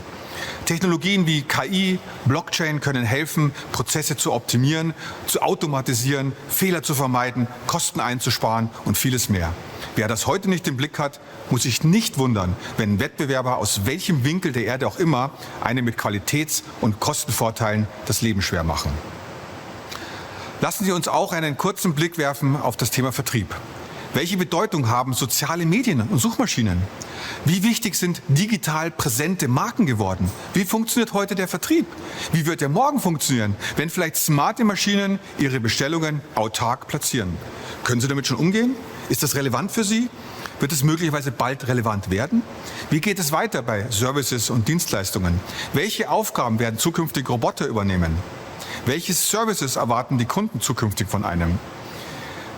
Technologien wie KI, Blockchain können helfen, Prozesse zu optimieren, zu automatisieren, Fehler zu vermeiden, Kosten einzusparen und vieles mehr. Wer das heute nicht im Blick hat, muss sich nicht wundern, wenn Wettbewerber aus welchem Winkel der Erde auch immer einem mit Qualitäts- und Kostenvorteilen das Leben schwer machen. Lassen Sie uns auch einen kurzen Blick werfen auf das Thema Vertrieb. Welche Bedeutung haben soziale Medien und Suchmaschinen? Wie wichtig sind digital präsente Marken geworden? Wie funktioniert heute der Vertrieb? Wie wird er morgen funktionieren, wenn vielleicht smarte Maschinen ihre Bestellungen autark platzieren? Können Sie damit schon umgehen? Ist das relevant für Sie? Wird es möglicherweise bald relevant werden? Wie geht es weiter bei Services und Dienstleistungen? Welche Aufgaben werden zukünftig Roboter übernehmen? Welche Services erwarten die Kunden zukünftig von einem?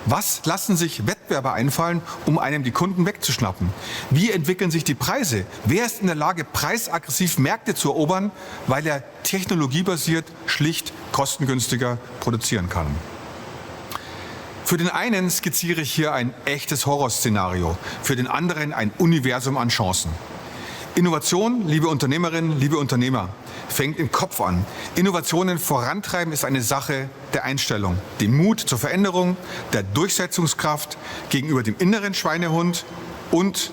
Was lassen sich Wettbewerber einfallen, um einem die Kunden wegzuschnappen? Wie entwickeln sich die Preise? Wer ist in der Lage, preisaggressiv Märkte zu erobern, weil er technologiebasiert schlicht kostengünstiger produzieren kann? Für den einen skizziere ich hier ein echtes Horrorszenario, für den anderen ein Universum an Chancen. Innovation, liebe Unternehmerinnen, liebe Unternehmer, fängt im Kopf an. Innovationen vorantreiben ist eine Sache der Einstellung, dem Mut zur Veränderung, der Durchsetzungskraft gegenüber dem inneren Schweinehund und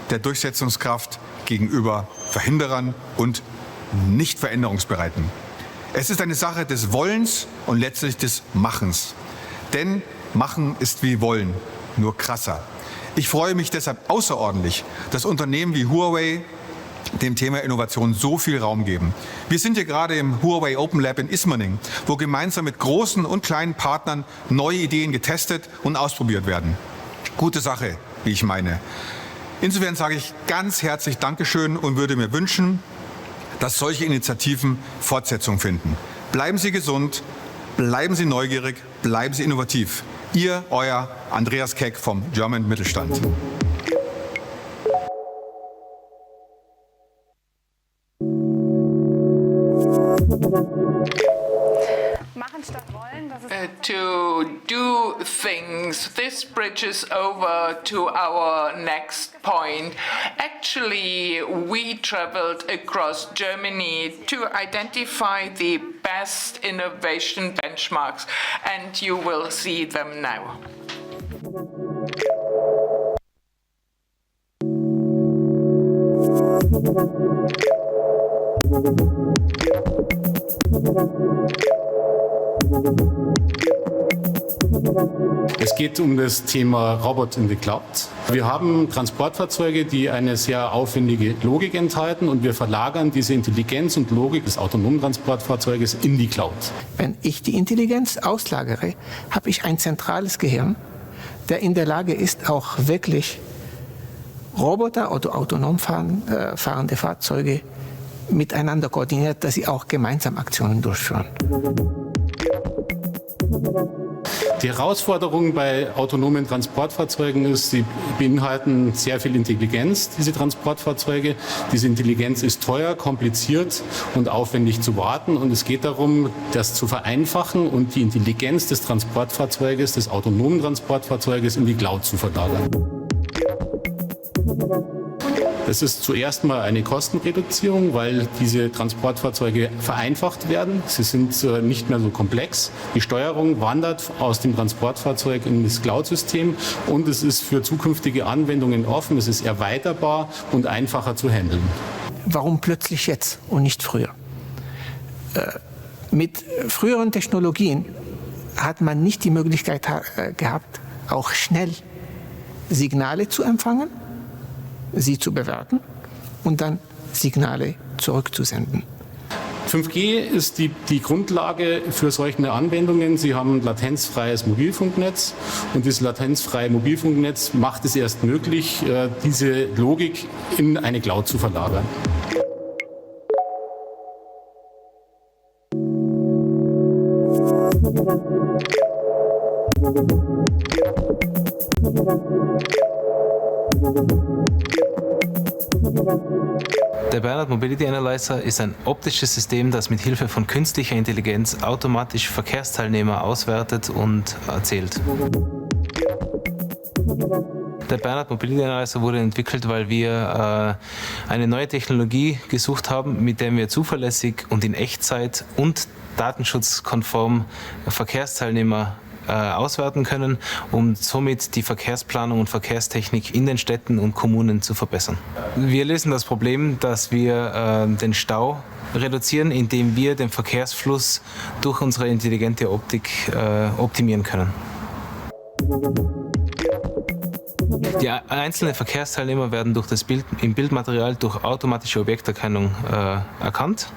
der Durchsetzungskraft gegenüber Verhinderern und nicht veränderungsbereiten. Es ist eine Sache des Wollens und letztlich des Machens. Denn Machen ist wie Wollen, nur krasser. Ich freue mich deshalb außerordentlich, dass Unternehmen wie Huawei dem Thema Innovation so viel Raum geben. Wir sind hier gerade im Huawei Open Lab in Ismaning, wo gemeinsam mit großen und kleinen Partnern neue Ideen getestet und ausprobiert werden. Gute Sache, wie ich meine. Insofern sage ich ganz herzlich Dankeschön und würde mir wünschen, dass solche Initiativen Fortsetzung finden. Bleiben Sie gesund, bleiben Sie neugierig, bleiben Sie innovativ. Ihr, euer Andreas Keck vom German Mittelstand. To do things. This bridges over to our next point. Actually, we traveled across Germany to identify the best innovation benchmarks, and you will see them now. Es geht um das Thema Robot in the Cloud. Wir haben Transportfahrzeuge, die eine sehr aufwendige Logik enthalten, und wir verlagern diese Intelligenz und Logik des autonomen Transportfahrzeuges in die Cloud. Wenn ich die Intelligenz auslagere, habe ich ein zentrales Gehirn, der in der Lage ist, auch wirklich Roboter oder autonom fahrende Fahrzeuge miteinander koordiniert, dass sie auch gemeinsam Aktionen durchführen. Die Herausforderung bei autonomen Transportfahrzeugen ist, sie beinhalten sehr viel Intelligenz, diese Transportfahrzeuge. Diese Intelligenz ist teuer, kompliziert und aufwendig zu warten. Und es geht darum, das zu vereinfachen und die Intelligenz des Transportfahrzeuges, des autonomen Transportfahrzeuges in die Cloud zu verlagern. Das ist zuerst mal eine Kostenreduzierung, weil diese Transportfahrzeuge vereinfacht werden. Sie sind nicht mehr so komplex. Die Steuerung wandert aus dem Transportfahrzeug in das Cloud-System, und es ist für zukünftige Anwendungen offen. Es ist erweiterbar und einfacher zu handeln. Warum plötzlich jetzt und nicht früher? Mit früheren Technologien hat man nicht die Möglichkeit gehabt, auch schnell Signale zu empfangen, sie zu bewerten und dann Signale zurückzusenden. 5G ist die Grundlage für solche Anwendungen. Sie haben ein latenzfreies Mobilfunknetz, und dieses latenzfreie Mobilfunknetz macht es erst möglich, diese Logik in eine Cloud zu verlagern. Der Bernard Mobility Analyzer ist ein optisches System, das mit Hilfe von künstlicher Intelligenz automatisch Verkehrsteilnehmer auswertet und erzählt. Der Bernard Mobility Analyzer wurde entwickelt, weil wir eine neue Technologie gesucht haben, mit der wir zuverlässig und in Echtzeit und datenschutzkonform Verkehrsteilnehmer auswerten können, um somit die Verkehrsplanung und Verkehrstechnik in den Städten und Kommunen zu verbessern. Wir lösen das Problem, dass wir den Stau reduzieren, indem wir den Verkehrsfluss durch unsere intelligente Optik optimieren können. Die einzelnen Verkehrsteilnehmer werden durch das im Bildmaterial durch automatische Objekterkennung erkannt.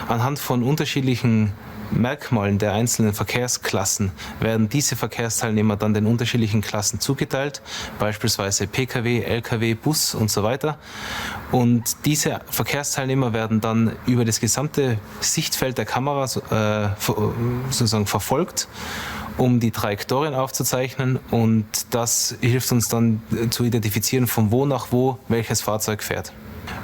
Anhand von unterschiedlichen Merkmalen der einzelnen Verkehrsklassen werden diese Verkehrsteilnehmer dann den unterschiedlichen Klassen zugeteilt, beispielsweise Pkw, Lkw, Bus und so weiter. Und diese Verkehrsteilnehmer werden dann über das gesamte Sichtfeld der Kamera sozusagen verfolgt, um die Trajektorien aufzuzeichnen, und das hilft uns dann zu identifizieren, von wo nach wo welches Fahrzeug fährt.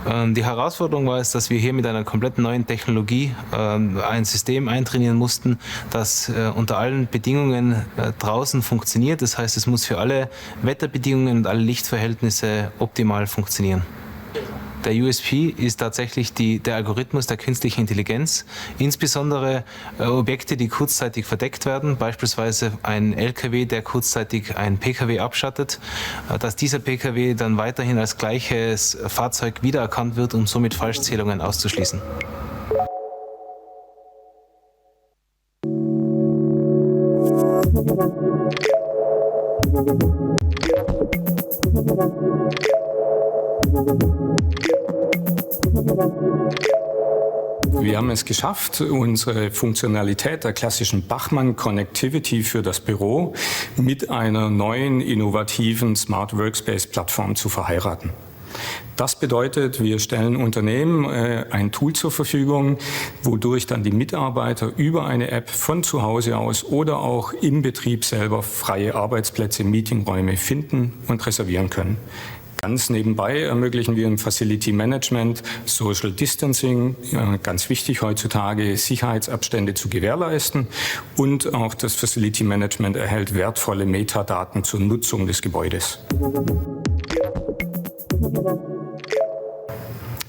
Die Herausforderung war es, dass wir hier mit einer komplett neuen Technologie ein System eintrainieren mussten, das unter allen Bedingungen draußen funktioniert. Das heißt, es muss für alle Wetterbedingungen und alle Lichtverhältnisse optimal funktionieren. Der USP ist tatsächlich der Algorithmus der künstlichen Intelligenz, insbesondere Objekte, die kurzzeitig verdeckt werden, beispielsweise ein LKW, der kurzzeitig ein PKW abschattet, dass dieser PKW dann weiterhin als gleiches Fahrzeug wiedererkannt wird, um somit Falschzählungen auszuschließen. Wir haben es geschafft, unsere Funktionalität der klassischen Bachmann Connectivity für das Büro mit einer neuen, innovativen Smart Workspace Plattform zu verheiraten. Das bedeutet, wir stellen Unternehmen ein Tool zur Verfügung, wodurch dann die Mitarbeiter über eine App von zu Hause aus oder auch im Betrieb selber freie Arbeitsplätze, Meetingräume finden und reservieren können. Ganz nebenbei ermöglichen wir im Facility Management Social Distancing, ganz wichtig heutzutage, Sicherheitsabstände zu gewährleisten, und auch das Facility Management erhält wertvolle Metadaten zur Nutzung des Gebäudes.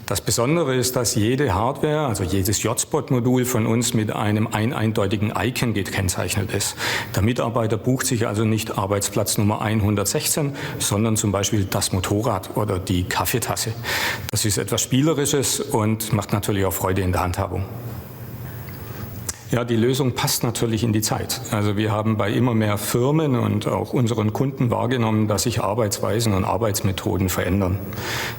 Das Besondere ist, dass jede Hardware, also jedes J-Spot-Modul von uns mit einem eindeutigen Icon gekennzeichnet ist. Der Mitarbeiter bucht sich also nicht Arbeitsplatz Nummer 116, sondern zum Beispiel das Motorrad oder die Kaffeetasse. Das ist etwas Spielerisches und macht natürlich auch Freude in der Handhabung. Ja, die Lösung passt natürlich in die Zeit. Also wir haben bei immer mehr Firmen und auch unseren Kunden wahrgenommen, dass sich Arbeitsweisen und Arbeitsmethoden verändern.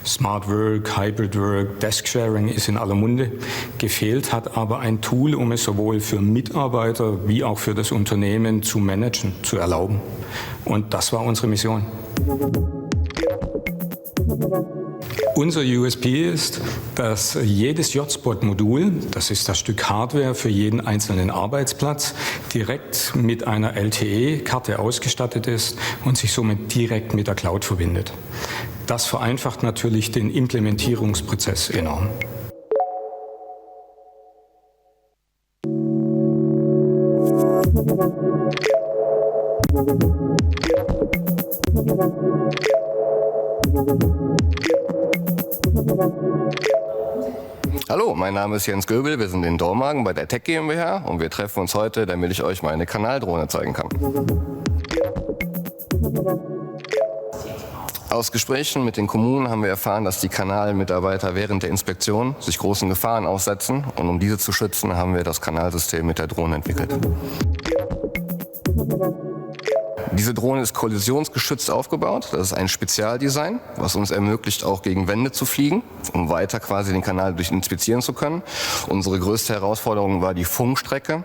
Smart Work, Hybrid Work, Desk Sharing ist in aller Munde. Gefehlt hat aber ein Tool, um es sowohl für Mitarbeiter wie auch für das Unternehmen zu managen, zu erlauben. Und das war unsere Mission. Unser USP ist, dass jedes J-Spot-Modul, das ist das Stück Hardware für jeden einzelnen Arbeitsplatz, direkt mit einer LTE-Karte ausgestattet ist und sich somit direkt mit der Cloud verbindet. Das vereinfacht natürlich den Implementierungsprozess enorm. Hallo, mein Name ist Jens Göbel, wir sind in Dormagen bei der Tech GmbH und wir treffen uns heute, damit ich euch meine Kanaldrohne zeigen kann. Aus Gesprächen mit den Kommunen haben wir erfahren, dass die Kanalmitarbeiter während der Inspektion sich großen Gefahren aussetzen, und um diese zu schützen, haben wir das Kanalsystem mit der Drohne entwickelt. Diese Drohne ist kollisionsgeschützt aufgebaut. Das ist ein Spezialdesign, was uns ermöglicht, auch gegen Wände zu fliegen, um weiter quasi den Kanal inspizieren zu können. Unsere größte Herausforderung war die Funkstrecke,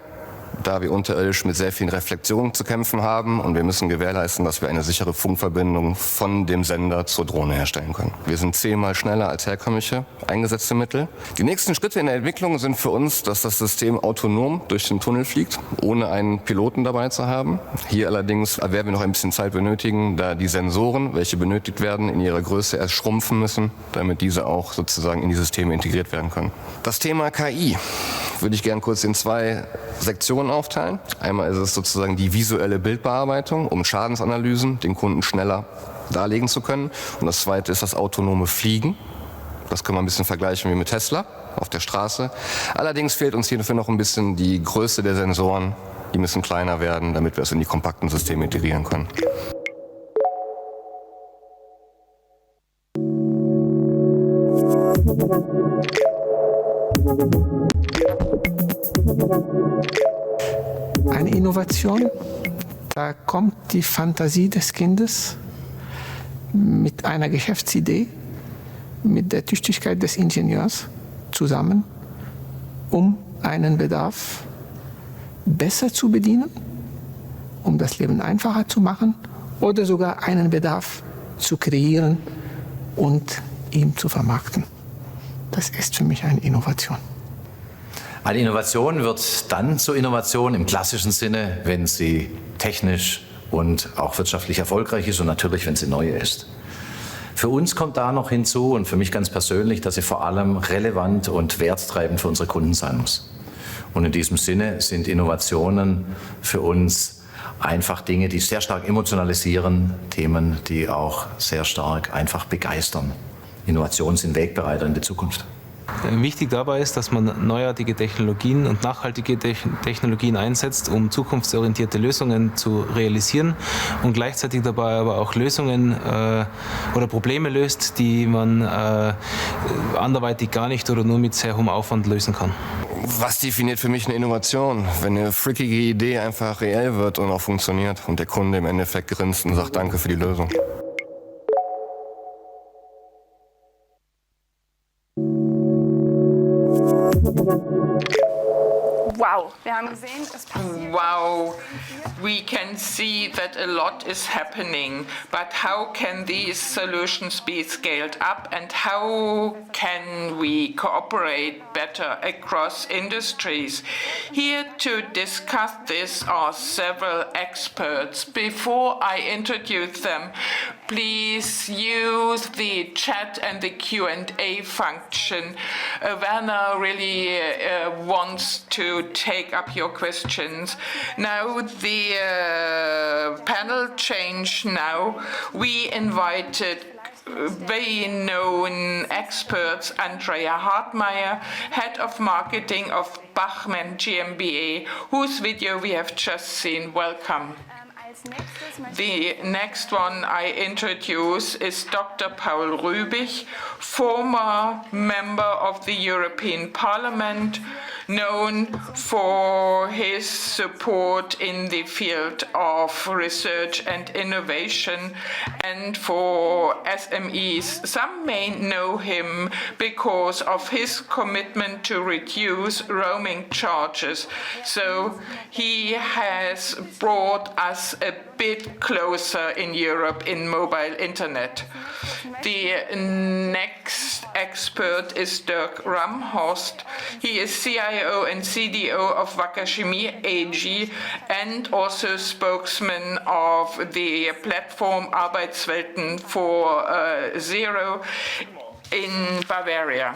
da wir unterirdisch mit sehr vielen Reflexionen zu kämpfen haben, und wir müssen gewährleisten, dass wir eine sichere Funkverbindung von dem Sender zur Drohne herstellen können. Wir sind 10-mal schneller als herkömmliche eingesetzte Mittel. Die nächsten Schritte in der Entwicklung sind für uns, dass das System autonom durch den Tunnel fliegt, ohne einen Piloten dabei zu haben. Hier allerdings werden wir noch ein bisschen Zeit benötigen, da die Sensoren, welche benötigt werden, in ihrer Größe erst schrumpfen müssen, damit diese auch sozusagen in die Systeme integriert werden können. Das Thema KI würde ich gerne kurz in 2 Sektionen aufteilen. Einmal ist es sozusagen die visuelle Bildbearbeitung, um Schadensanalysen den Kunden schneller darlegen zu können. Und das zweite ist das autonome Fliegen. Das können wir ein bisschen vergleichen wie mit Tesla auf der Straße. Allerdings fehlt uns hierfür noch ein bisschen die Größe der Sensoren. Die müssen kleiner werden, damit wir es in die kompakten Systeme integrieren können. Eine Innovation, da kommt die Fantasie des Kindes mit einer Geschäftsidee, mit der Tüchtigkeit des Ingenieurs zusammen, um einen Bedarf besser zu bedienen, um das Leben einfacher zu machen oder sogar einen Bedarf zu kreieren und ihn zu vermarkten. Das ist für mich eine Innovation. Eine Innovation wird dann zur Innovation im klassischen Sinne, wenn sie technisch und auch wirtschaftlich erfolgreich ist und natürlich, wenn sie neu ist. Für uns kommt da noch hinzu und für mich ganz persönlich, dass sie vor allem relevant und werttreibend für unsere Kunden sein muss. Und in diesem Sinne sind Innovationen für uns einfach Dinge, die sehr stark emotionalisieren, Themen, die auch sehr stark einfach begeistern. Innovationen sind Wegbereiter in die Zukunft. Wichtig dabei ist, dass man neuartige Technologien und nachhaltige Technologien einsetzt, um zukunftsorientierte Lösungen zu realisieren und gleichzeitig dabei aber auch Lösungen oder Probleme löst, die man anderweitig gar nicht oder nur mit sehr hohem Aufwand lösen kann. Was definiert für mich eine Innovation? Wenn eine freakige Idee einfach reell wird und auch funktioniert und der Kunde im Endeffekt grinst und sagt Danke für die Lösung. Wow, wir haben gesehen, es passiert. Wow, we can see that a lot is happening, but how can these solutions be scaled up and how can we cooperate better across industries? Here to discuss this are several experts. Before I introduce them, please use the chat and the Q&A function. Werner really wants to take up your questions. Now the panel change now. We invited very known experts, Andrea Hartmeier, Head of Marketing of Bachmann GmbH, whose video we have just seen. Welcome. The next one I introduce is Dr. Paul Rübig, former member of the European Parliament, known for his support in the field of research and innovation and for SMEs. Some may know him because of his commitment to reduce roaming charges. So he has brought us a bit closer in Europe in mobile internet. The next expert is Dirk Ramhorst. He is CIO and CDO of Wacker Chemie AG and also spokesman of the platform Arbeitswelten for Zero in Bavaria.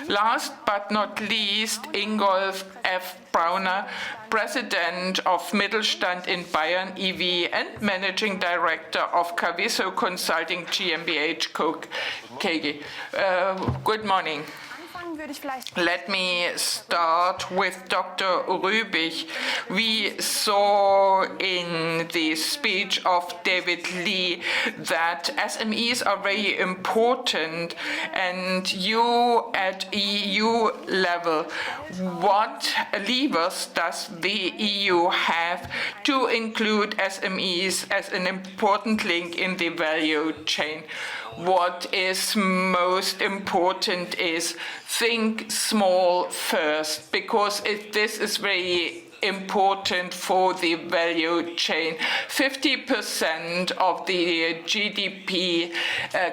Last but not least, Ingolf F. Brauner, President of Mittelstand in Bayern EV and Managing Director of Caviso Consulting GmbH KG. Good morning. Let me start with Dr. Rübig. We saw in the speech of David Lee that SMEs are very important, and you at EU level, what levers does the EU have to include SMEs as an important link in the value chain? What is most important is think small first, because this is very important for the value chain. 50% of the GDP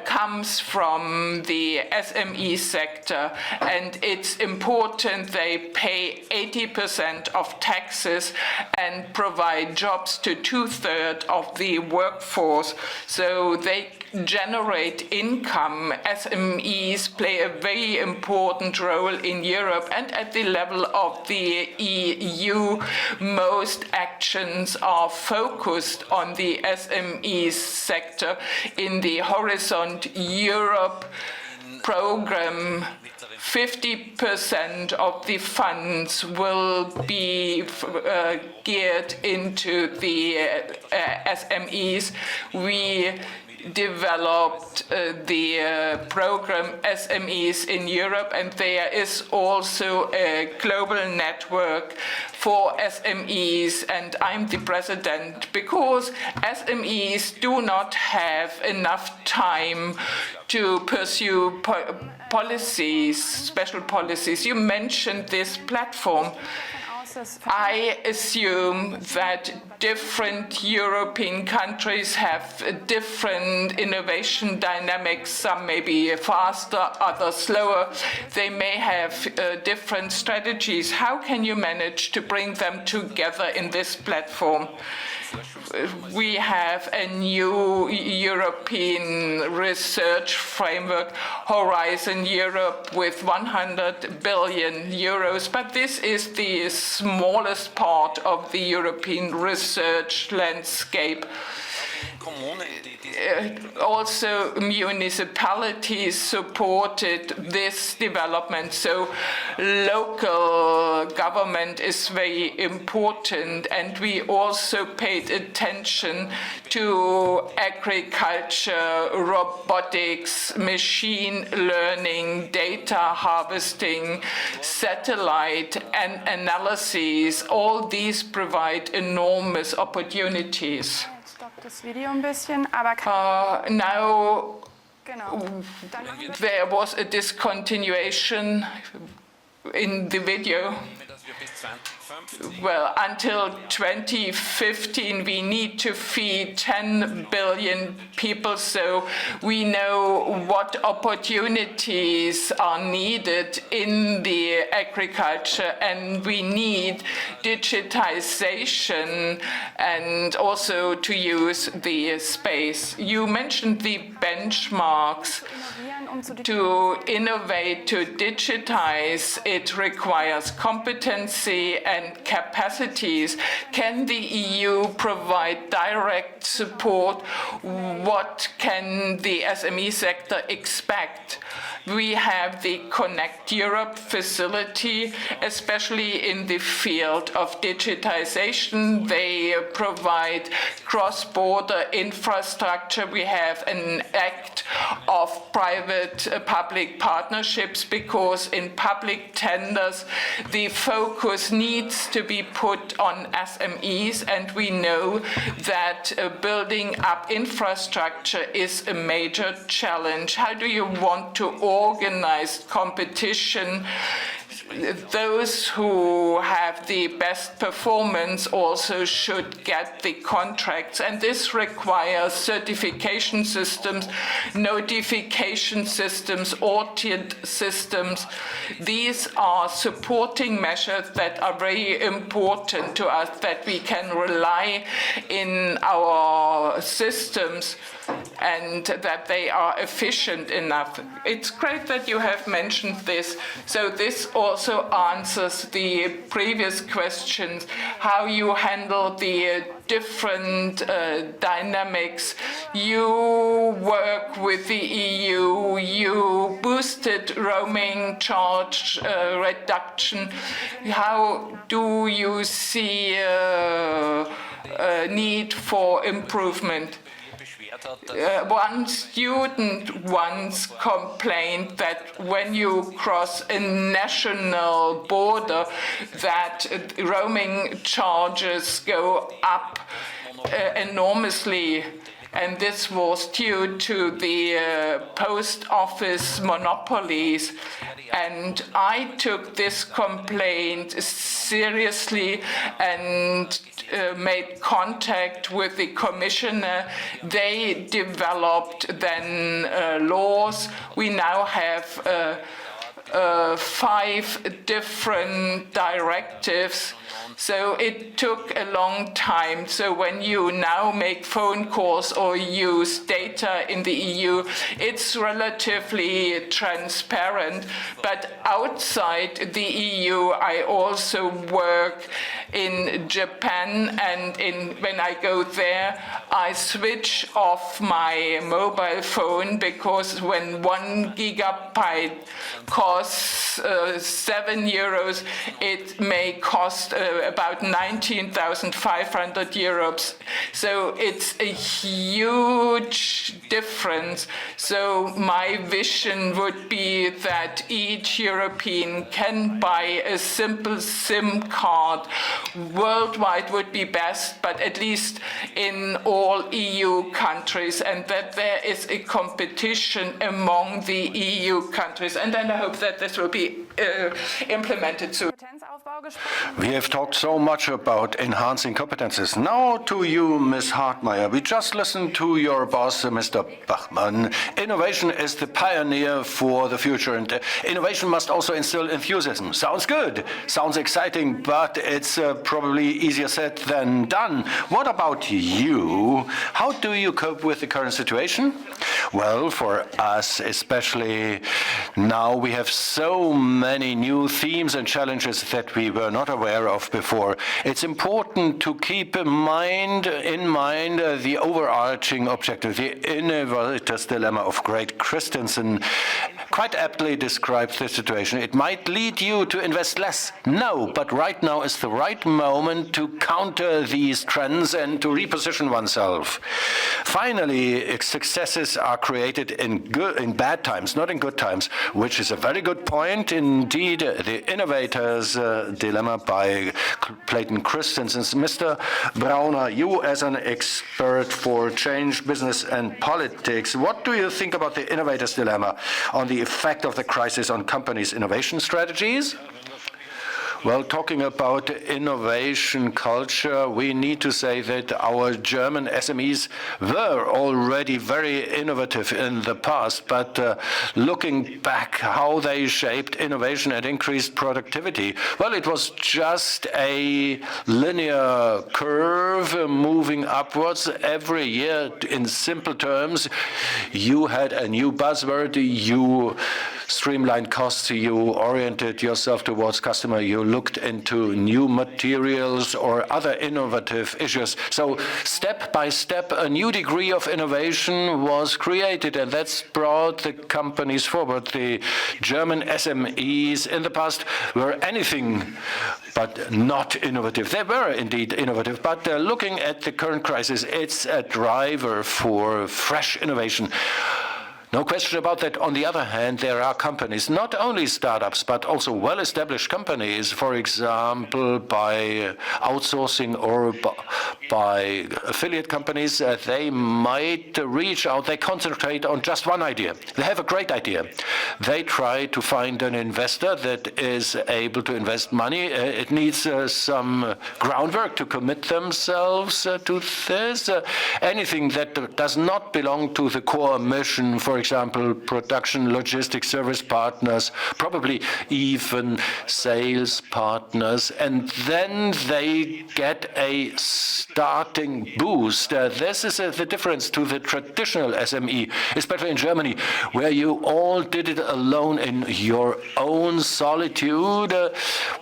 comes from the SME sector, and it's important they pay 80% of taxes and provide jobs to 2/3 of the workforce, so they generate income. SMEs play a very important role in Europe, and at the level of the EU, most actions are focused on the SME sector. In the Horizon Europe program, 50% of the funds will be geared into the SMEs. We developed the program SMEs in Europe, and there is also a global network for SMEs, and I'm the president because SMEs do not have enough time to pursue policies, special policies. You mentioned this platform. I assume that different European countries have different innovation dynamics. Some may be faster, others slower. They may have different strategies. How can you manage to bring them together in this platform? We have a new European research framework, Horizon Europe, with 100 billion euros, but this is the smallest part of the European research landscape. Also, municipalities supported this development, so local government is very important, and we also paid attention to agriculture, robotics, machine learning, data harvesting, satellite and analyses. All these provide enormous opportunities. Das Video ein bisschen, aber now there was a discontinuation in the video. Well, until 2015, we need to feed 10 billion people, so we know what opportunities are needed in the agriculture, and we need digitization and also to use the space. You mentioned the benchmarks. To innovate, to digitize, it requires competency and capacities. Can the EU provide direct support? What can the SME sector expect? We have the Connect Europe facility, especially in the field of digitization. They provide cross-border infrastructure. We have an act of private-public partnerships because in public tenders, the focus needs to be put on SMEs, and we know that building up infrastructure is a major challenge. How do you want to organize competition? Those who have the best performance also should get the contracts, and this requires certification systems, notification systems, audit systems. These are supporting measures that are very important to us, that we can rely in our systems and that they are efficient enough. It's great that you have mentioned this. So this also answers the previous questions, how you handle the different dynamics. You work with the EU, you boosted roaming charge reduction. How do you see a need for improvement? One student once complained that when you cross a national border, that roaming charges go up enormously. And this was due to the post office monopolies. And I took this complaint seriously and made contact with the commissioner. They developed then laws. We now have 5 different directives. So it took a long time. So when you now make phone calls or use data in the EU, it's relatively transparent. But outside the EU, I also work in Japan, and when I go there, I switch off my mobile phone, because when 1 gigabyte costs €7, it may cost about 19,500 euros. So it's a huge difference. So my vision would be that each European can buy a simple SIM card. Worldwide would be best, but at least in all EU countries, and that there is a competition among the EU countries. And then I hope that this will be implemented soon. We have talked so much about enhancing competences. Now to you, Ms. Hartmeier. We just listened to your boss, Mr. Bachmann. Innovation is the pioneer for the future, and innovation must also instill enthusiasm. Sounds good, sounds exciting, but it's probably easier said than done. What about you? How do you cope with the current situation? Well, for us especially, now we have so many new themes and challenges that we were not aware of before. It's important to keep in mind the overarching objective. The innovator's dilemma of Great Christensen quite aptly describes the situation. It might lead you to invest less. No, but right now is the right moment to counter these trends and to reposition oneself. Finally, successes are created in bad times, not in good times, which is a very good point. Indeed, the innovator's dilemma by Clayton Christensen. Mr. Brauner, you as an expert for change, business and politics, what do you think about the innovator's dilemma on the effect of the crisis on companies' innovation strategies? Well, talking about innovation culture, we need to say that our German SMEs were already very innovative in the past, but looking back how they shaped innovation and increased productivity, well, it was just a linear curve moving upwards every year. In simple terms, you had a new buzzword, you streamlined costs, you oriented yourself towards customer, you looked into new materials or other innovative issues. So step by step, a new degree of innovation was created, and that's brought the companies forward. The German SMEs in the past were anything but not innovative. They were indeed innovative, but looking at the current crisis, it's a driver for fresh innovation. No question about that. On the other hand, there are companies, not only startups, but also well-established companies, for example, by outsourcing or by affiliate companies, they might reach out, they concentrate on just one idea. They have a great idea. They try to find an investor that is able to invest money. It needs some groundwork to commit themselves to this. Anything that does not belong to the core mission, for example, production, logistics, service partners, probably even sales partners, and then they get a starting boost. This is the difference to the traditional SME, especially in Germany, where you all did it alone in your own solitude,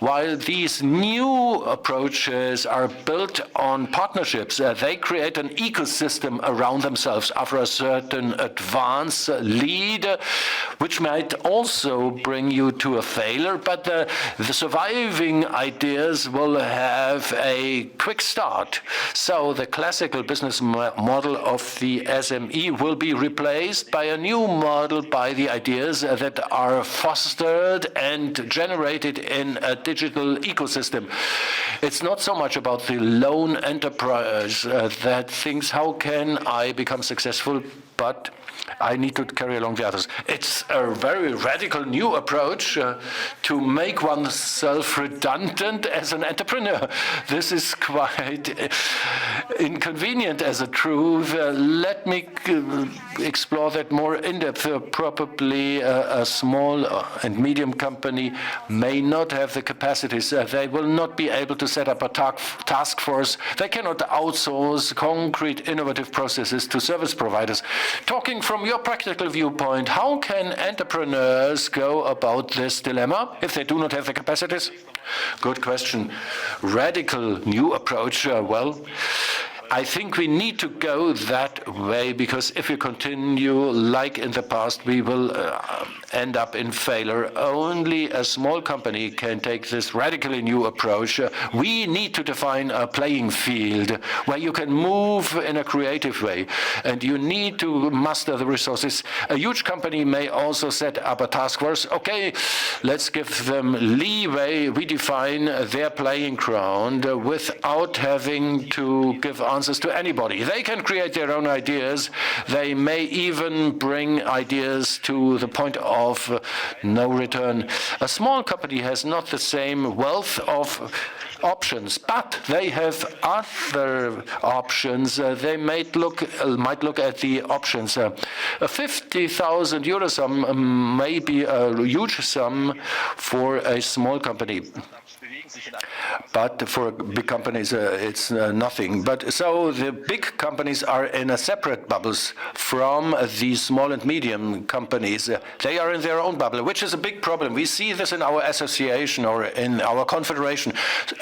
while these new approaches are built on partnerships. They create an ecosystem around themselves after a certain advance lead, which might also bring you to a failure, but the surviving ideas will have a quick start. So the classical business model of the SME will be replaced by a new model, by the ideas that are fostered and generated in a digital ecosystem. It's not so much about the lone enterprise that thinks, how can I become successful, but I need to carry along the others. It's a very radical new approach to make oneself redundant as an entrepreneur. This is quite inconvenient as a truth. Let me explore that more in depth. Probably a small and medium company may not have the capacities. They will not be able to set up a task force. They cannot outsource concrete innovative processes to service providers. Talking from your practical viewpoint, how can entrepreneurs go about this dilemma if they do not have the capacities? Good question. Radical new approach, well, I think we need to go that way, because if we continue like in the past, we will end up in failure. Only a small company can take this radically new approach. We need to define a playing field where you can move in a creative way, and you need to muster the resources. A huge company may also set up a task force. Okay, let's give them leeway. We define their playing ground without having to give answers to anybody. They can create their own ideas. They may even bring ideas to the point of no return. A small company has not the same wealth of options, but they have other options. They might look at the options. A 50,000 euro sum may be a huge sum for a small company. But for big companies, it's nothing. But so the big companies are in a separate bubbles from the small and medium companies. They are in their own bubble, which is a big problem. We see this in our association or in our confederation.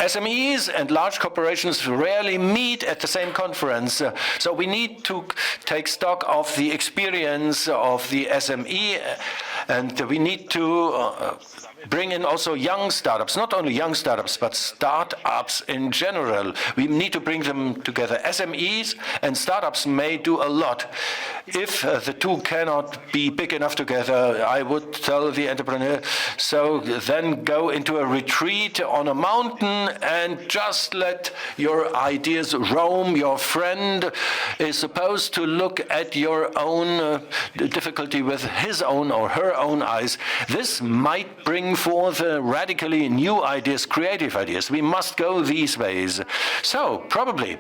SMEs and large corporations rarely meet at the same conference. So we need to take stock of the experience of the SME, and we need to bring in also young startups, not only young startups, but startups in general. We need to bring them together. SMEs and startups may do a lot. If the two cannot be big enough together, I would tell the entrepreneur, so then go into a retreat on a mountain and just let your ideas roam. Your friend is supposed to look at your own difficulty with his own or her own eyes. This might bring forth radically new ideas, creative ideas. We must go these ways. So probably,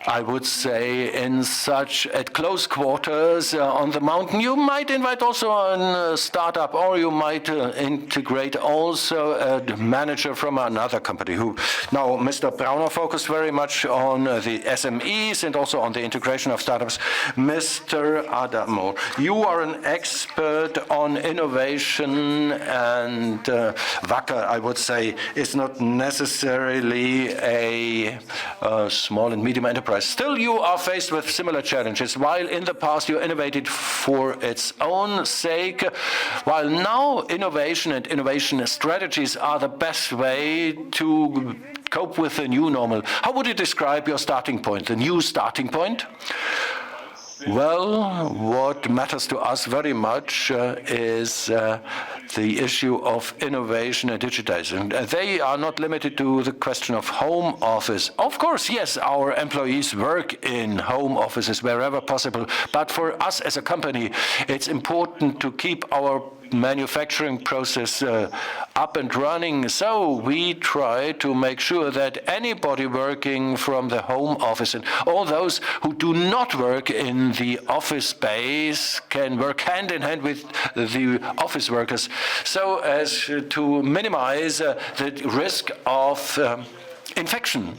I would say, in such at close quarters on the mountain, you might invite also a startup, or you might integrate also a manager from another company. Who now, Mr. Brauner focused very much on the SMEs and also on the integration of startups. Mr. Adamo, you are an expert on innovation, and Wacker, I would say, is not necessarily a small and medium enterprise. Still, you are faced with similar challenges. While in the past you innovated for its own sake, while now innovation and innovation strategies are the best way to cope with the new normal. How would you describe your starting point, the new starting point? Well, what matters to us very much is the issue of innovation and digitizing. They are not limited to the question of home office. Of course, yes, our employees work in home offices wherever possible, but for us as a company, it's important to keep our manufacturing process up and running. So we try to make sure that anybody working from the home office and all those who do not work in the office space can work hand in hand with the office workers, so as to minimize the risk of infection.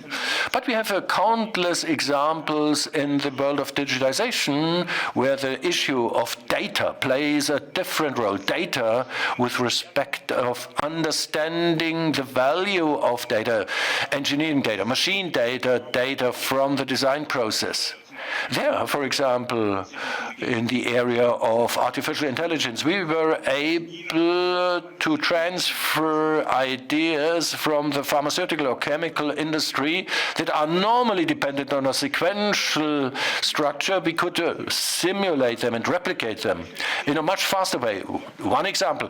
But we have countless examples in the world of digitization where the issue of data plays a different role. Data with respect of understanding the value of data, engineering data, machine data, data from the design process. There, for example, in the area of artificial intelligence, we were able to transfer ideas from the pharmaceutical or chemical industry that are normally dependent on a sequential structure. We could simulate them and replicate them in a much faster way. One example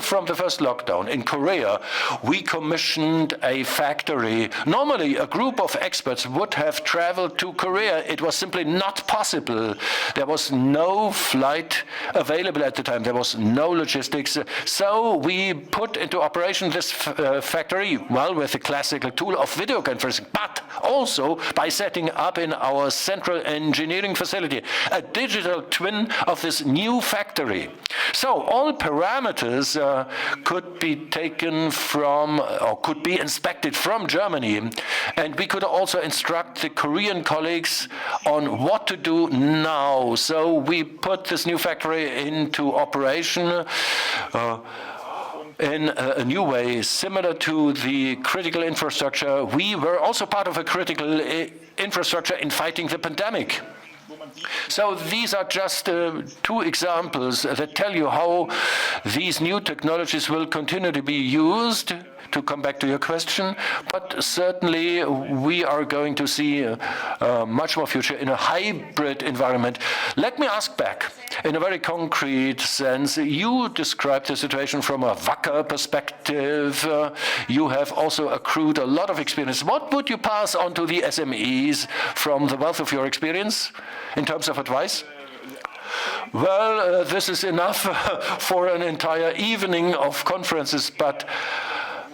from the first lockdown in Korea, we commissioned a factory. Normally, a group of experts would have traveled to Korea. It was simply not possible. There was no flight available at the time. There was no logistics. So we put into operation this factory, well, with the classical tool of video conferencing, but also by setting up in our central engineering facility a digital twin of this new factory. So all parameters could be taken from, or could be inspected from Germany. And we could also instruct the Korean colleagues on what to do now. So we put this new factory into operation in a new way, similar to the critical infrastructure. We were also part of a critical infrastructure in fighting the pandemic. So these are just two examples that tell you how these new technologies will continue to be used, to come back to your question, but certainly we are going to see much more future in a hybrid environment. Let me ask back, in a very concrete sense, you described the situation from a Wacker perspective. You have also accrued a lot of experience. What would you pass on to the SMEs from the wealth of your experience in terms of advice? Well, this is enough for an entire evening of conferences, but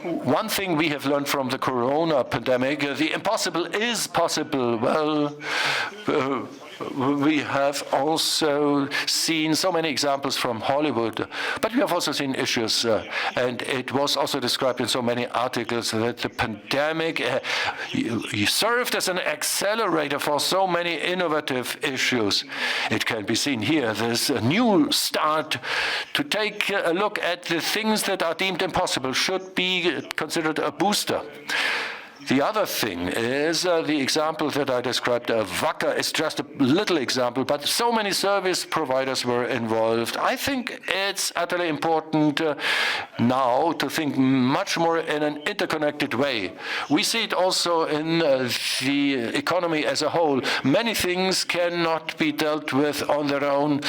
one thing we have learned from the corona pandemic, the impossible is possible. Well, we have also seen so many examples from Hollywood, but we have also seen issues, and it was also described in so many articles that the pandemic served as an accelerator for so many innovative issues. It can be seen here. There's a new start to take a look at the things that are deemed impossible should be considered a booster. The other thing is the example that I described. Wacker is just a little example, but so many service providers were involved. I think it's utterly important now to think much more in an interconnected way. We see it also in the economy as a whole. Many things cannot be dealt with on their own.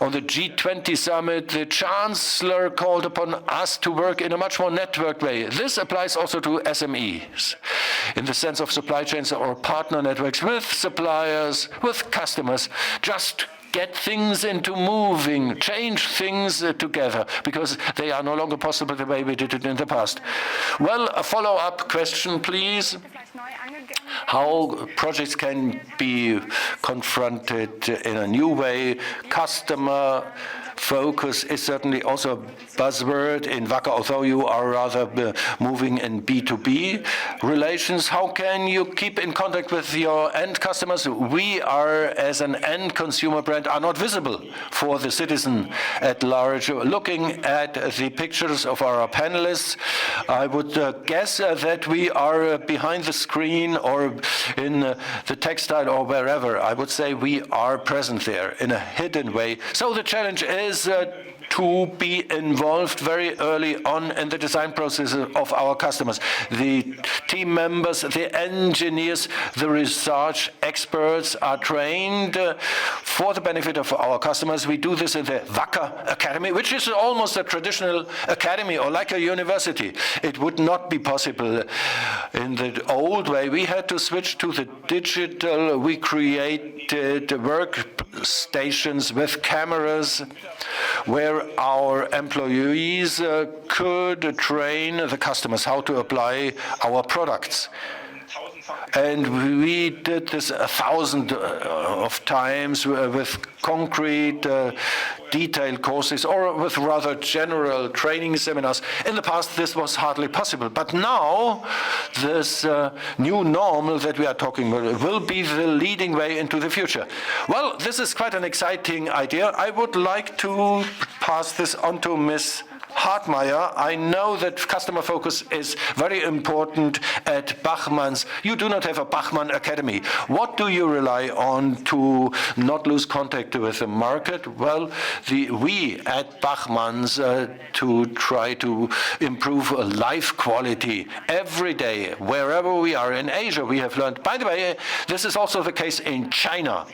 On the G20 summit, the Chancellor called upon us to work in a much more networked way. This applies also to SMEs. In the sense of supply chains or partner networks with suppliers, with customers, just get things into moving, change things together, because they are no longer possible the way we did it in the past. Well, a follow-up question, please. How projects can be confronted in a new way. Customer focus is certainly also a buzzword in Wacker, although you are rather moving in B2B relations. How can you keep in contact with your end customers? We are, as an end consumer brand, are not visible for the citizen at large. Looking at the pictures of our panelists, I would guess that we are behind the screen or in the textile or wherever. I would say we are present there in a hidden way. So the challenge is to be involved very early on in the design process of our customers. The team members, the engineers, the research experts are trained for the benefit of our customers. We do this in the Wacker Academy, which is almost a traditional academy or like a university. It would not be possible in the old way. We had to switch to the digital. We created workstations with cameras where our employees could train the customers how to apply our products. And we did this 1,000 of times with concrete, detailed courses or with rather general training seminars. In the past, this was hardly possible. But now, this new normal that we are talking about will be the leading way into the future. Well, this is quite an exciting idea. I would like to pass this on to Ms. Hartmeier. I know that customer focus is very important at Bachmann's. You do not have a Bachmann Academy. What do you rely on to not lose contact with the market? Well, we at Bachmann's to try to improve life quality every day, wherever we are. In Asia, we have learned, by the way, this is also the case in China.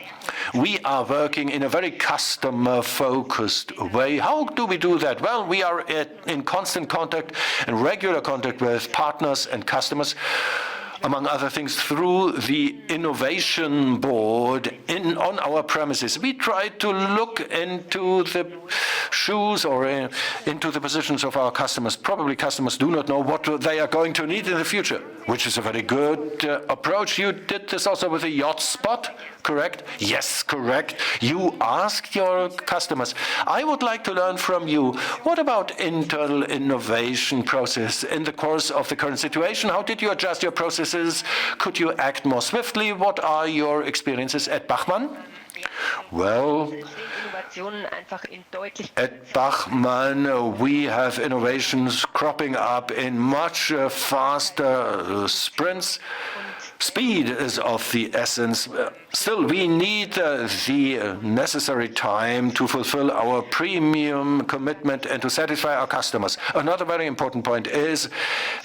We are working in a very customer-focused way. How do we do that? Well, we are in constant contact and regular contact with partners and customers, among other things, through the innovation board on our premises. We try to look into the shoes or into the positions of our customers. Probably customers do not know what they are going to need in the future, which is a very good approach. You did this also with a yacht spot, correct? Yes, correct. You asked your customers. I would like to learn from you. What about internal innovation process in the course of the current situation? How did you adjust your processes crisis? Could you act more swiftly? What are your experiences at Bachmann? Well, at Bachmann, we have innovations cropping up in much faster sprints. Speed is of the essence. Still, we need the necessary time to fulfill our premium commitment and to satisfy our customers. Another very important point is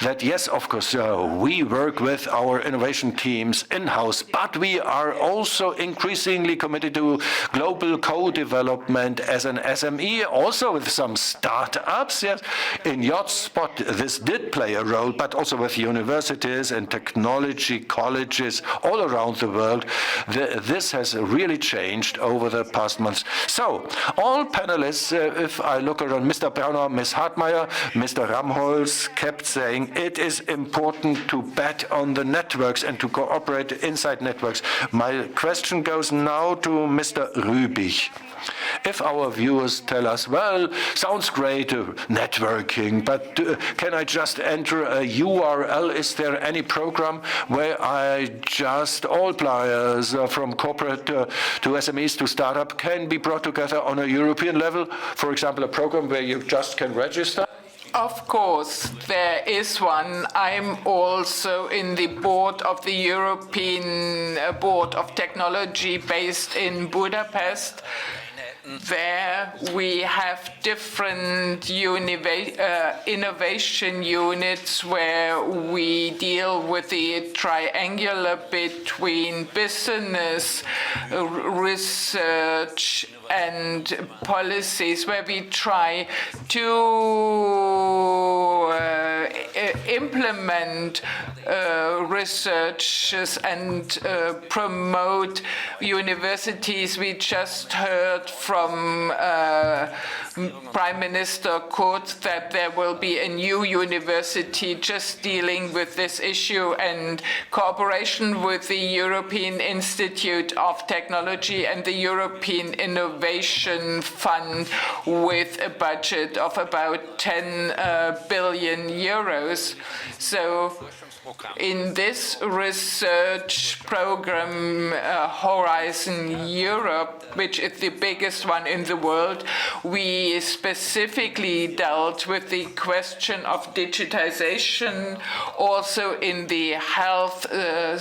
that, yes, of course, we work with our innovation teams in-house, but we are also increasingly committed to global co-development as an SME, also with some startups. Yes, in Yotspot, this did play a role, but also with universities and technology colleges all around the world. This has really changed over the past months. So, all panelists, if I look around, Mr. Brauner, Ms. Hartmeier, Mr. Ramholz kept saying it is important to bet on the networks and to cooperate inside networks. My question goes now to Mr. Rübig. If our viewers tell us, well, sounds great, networking, but can I just enter a URL? Is there any program where I just, all players from corporate to SMEs to startup can be brought together on a European level? For example, a program where you just can register? Of course, there is one. I'm also in the board of the European Board of Technology based in Budapest. There we have different innovation units where we deal with the triangular between business, research, and policies, where we try to implement researches and promote universities. We just heard from Prime Minister Kurz that there will be a new university just dealing with this issue, and cooperation with the European Institute of Technology and the European Innovation Fund with a budget of about 10 billion euros. So in this research program, Horizon Europe, which is the biggest one in the world, we specifically dealt with the question of digitization, also in the health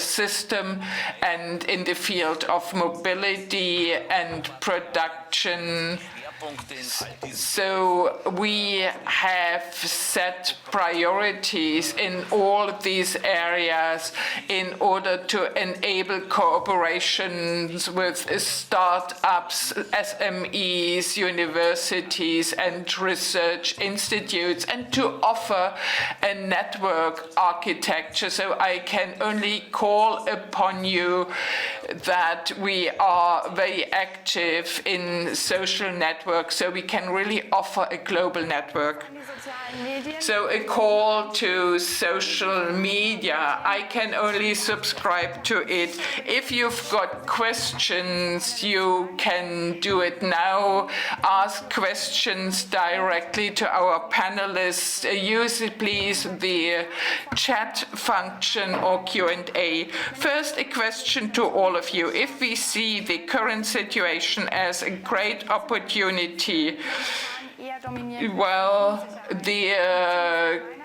system and in the field of mobility and production. So we have set priorities in all of these areas in order to enable cooperations with startups, SMEs, universities, and research institutes, and to offer a network architecture. So I can only call upon you that we are very active in social networks, so we can really offer a global network. So a call to social media, I can only subscribe to it. If you've got questions, you can do it now. Ask questions directly to our panelists. Use, please, the chat function or Q&A. First, a question to all of you. If we see the current situation as a great opportunity, well, the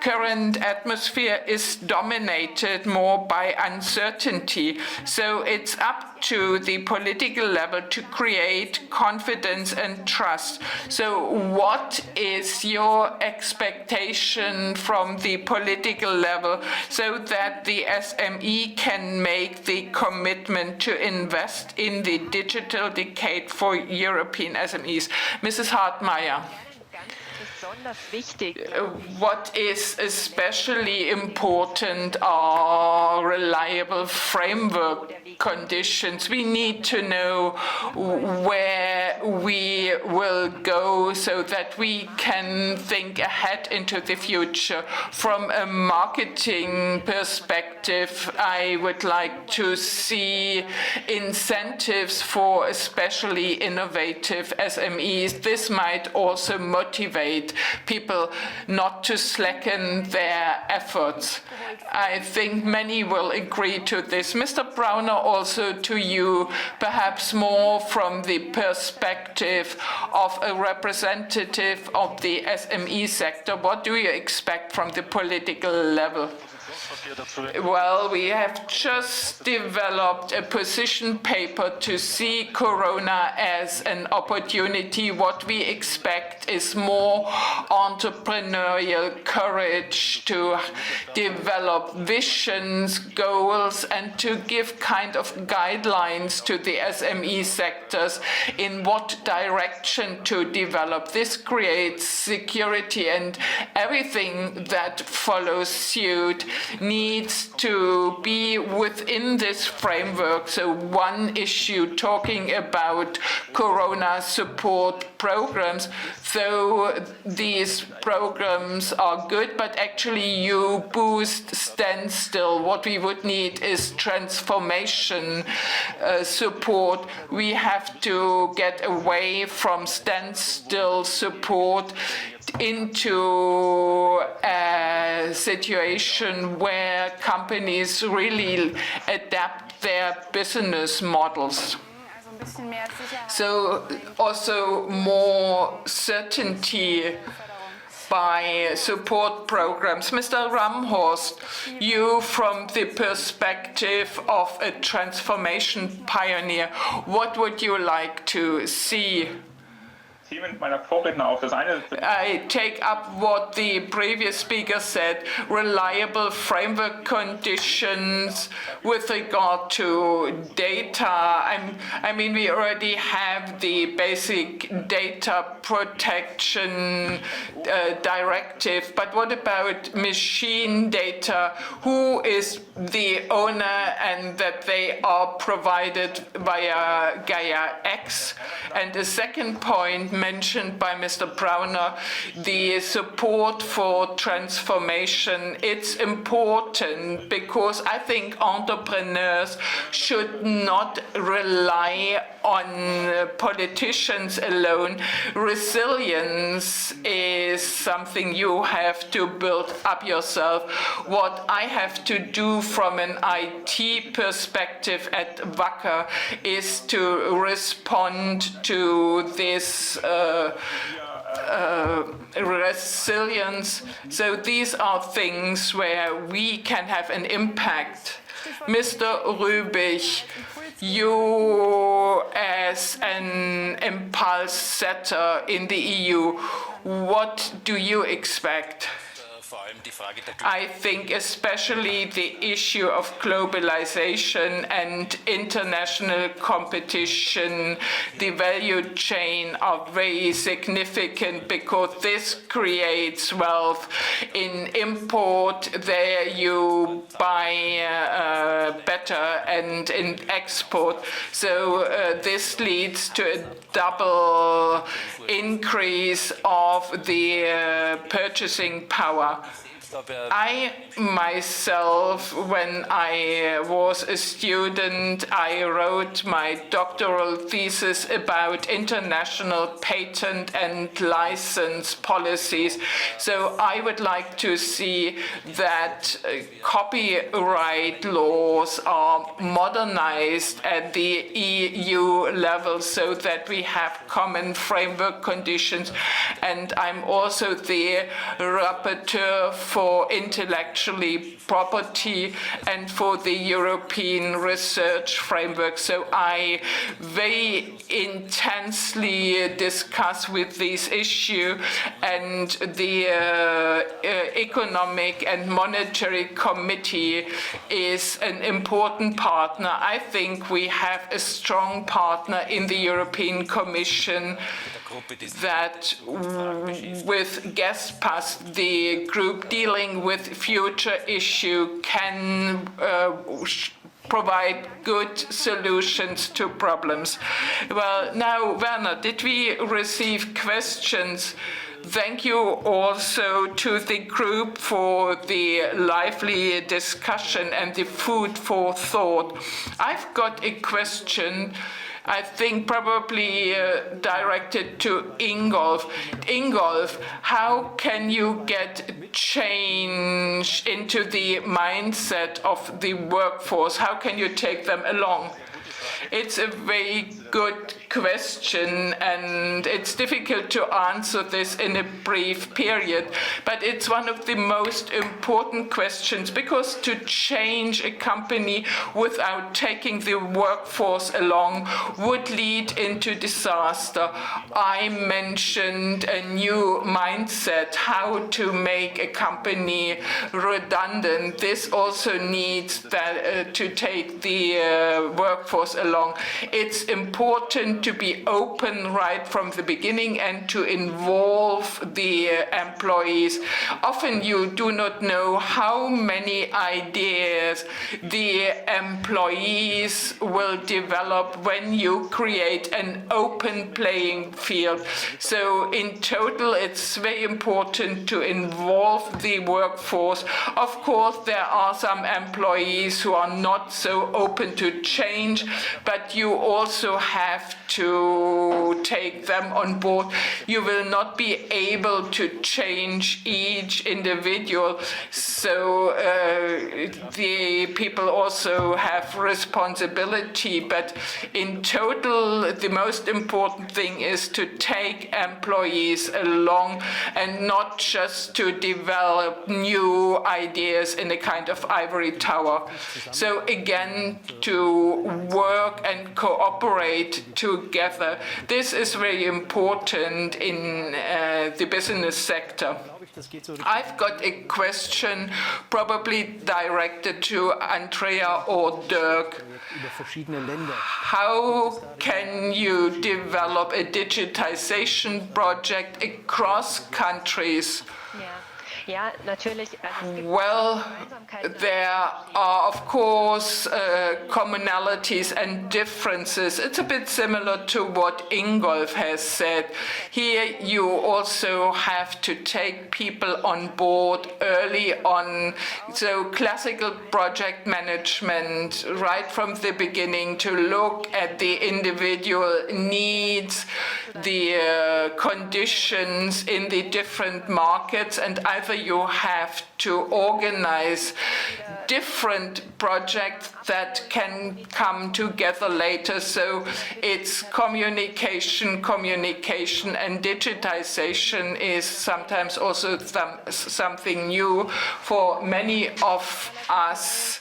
current atmosphere is dominated more by uncertainty. So it's up to the political level to create confidence and trust. So what is your expectation from the political level so that the SME can make the commitment to invest in the digital decade for European SMEs? Mrs. Hartmeier. What is especially important are reliable framework conditions. We need to know where we will go so that we can think ahead into the future. From a marketing perspective, I would like to see incentives for especially innovative SMEs. This might also motivate people not to slacken their efforts. I think many will agree to this. Mr. Browner, also to you, perhaps more from the perspective of a representative of the SME sector. What do you expect from the political level? Well, we have just developed a position paper to see Corona as an opportunity. What we expect is more entrepreneurial courage to develop visions, goals, and to give kind of guidelines to the SME sectors in what direction to develop. This creates security, and everything that follows suit needs to be within this framework. So one issue talking about Corona support programs, so these programs are good, but actually you boost standstill. What we would need is transformation support. We have to get away from standstill support into a situation where companies really adapt their business models. So also more certainty by support programs. Mr. Ramhorst, you from the perspective of a transformation pioneer, what would you like to see? I take up what the previous speaker said, reliable framework conditions with regard to data. I mean, we already have the basic data protection directive, but what about machine data? Who is the owner, and that they are provided via Gaia X? And the second point mentioned by Mr. Browner, the support for transformation. It's important because I think entrepreneurs should not rely on politicians alone. Resilience is something you have to build up yourself. What I have to do from an IT perspective at Wacker is to respond to this resilience. So these are things where we can have an impact. Mr. Rübig, you as an impulse setter in the EU, what do you expect? I think especially the issue of globalization and international competition, the value chain are very significant because this creates wealth. In import, there you buy better, and in export. So this leads to a double increase of the purchasing power. I myself, when I was a student, I wrote my doctoral thesis about international patent and license policies. So I would like to see that copyright laws are modernized at the EU level so that we have common framework conditions. And I'm also the rapporteur for intellectually property and for the European research framework. So I very intensely discuss with this issue, and the Economic and Monetary Committee is an important partner. I think we have a strong partner in the European Commission that with Gaspas, the group dealing with future issue, can provide good solutions to problems. Well, now, Werner, did we receive questions? Thank you also to the group for the lively discussion and the food for thought. I've got a question I think probably directed to Ingolf. Ingolf, how can you get change into the mindset of the workforce? How can you take them along? It's a very good question, and it's difficult to answer this in a brief period, but it's one of the most important questions, because to change a company without taking the workforce along would lead into disaster. I mentioned a new mindset, how to make a company redundant. This also needs to take the workforce along. It's important to be open right from the beginning and to involve the employees. Often you do not know how many ideas the employees will develop when you create an open playing field. So in total, it's very important to involve the workforce. Of course, there are some employees who are not so open to change, but you also have to take them on board. You will not be able to change each individual, so the people also have responsibility, but in total the most important thing is to take employees along and not just to develop new ideas in a kind of ivory tower. So again, to work and cooperate together. This is very important in the business sector. I've got a question probably directed to Andrea or Dirk. How can you develop a digitization project across countries? Well, there are, of course, commonalities and differences. It's a bit similar to what Ingolf has said. Here you also have to take people on board early on. So classical project management, right from the beginning, to look at the individual needs, the conditions in the different markets, and either you have to organize different projects that can come together later. So it's communication, and digitization is sometimes also something new for many of us.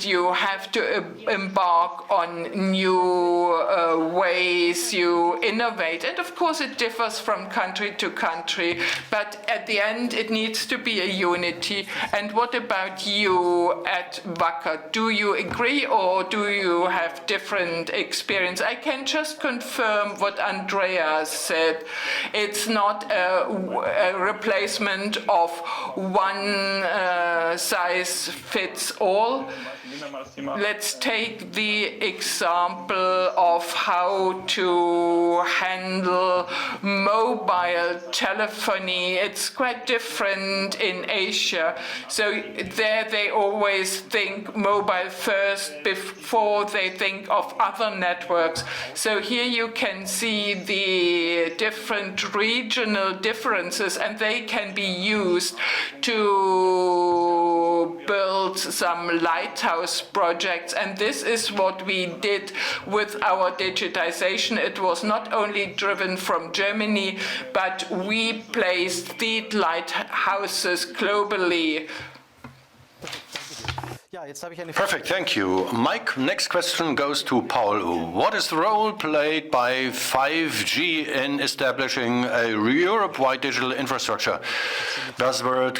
You have to embark on new ways, you innovate, and of course it differs from country to country, but at the end it needs to be a unity. And what about you at Wacker? Do you agree or do you have different experience? I can just confirm what Andrea said. It's not a replacement of one size fits all. Let's take the example of how to handle mobile telephony. It's quite different in Asia. So there they always think mobile first before they think of other networks. So here you can see the different regional differences, and they can be used to build some lighthouse projects. And this is what we did with our digitization. It was not only driven from Germany, but we placed the lighthouses globally. Perfect, thank you. Mike, next question goes to Paul. What is the role played by 5G in establishing a Europe-wide digital infrastructure? Buzzword,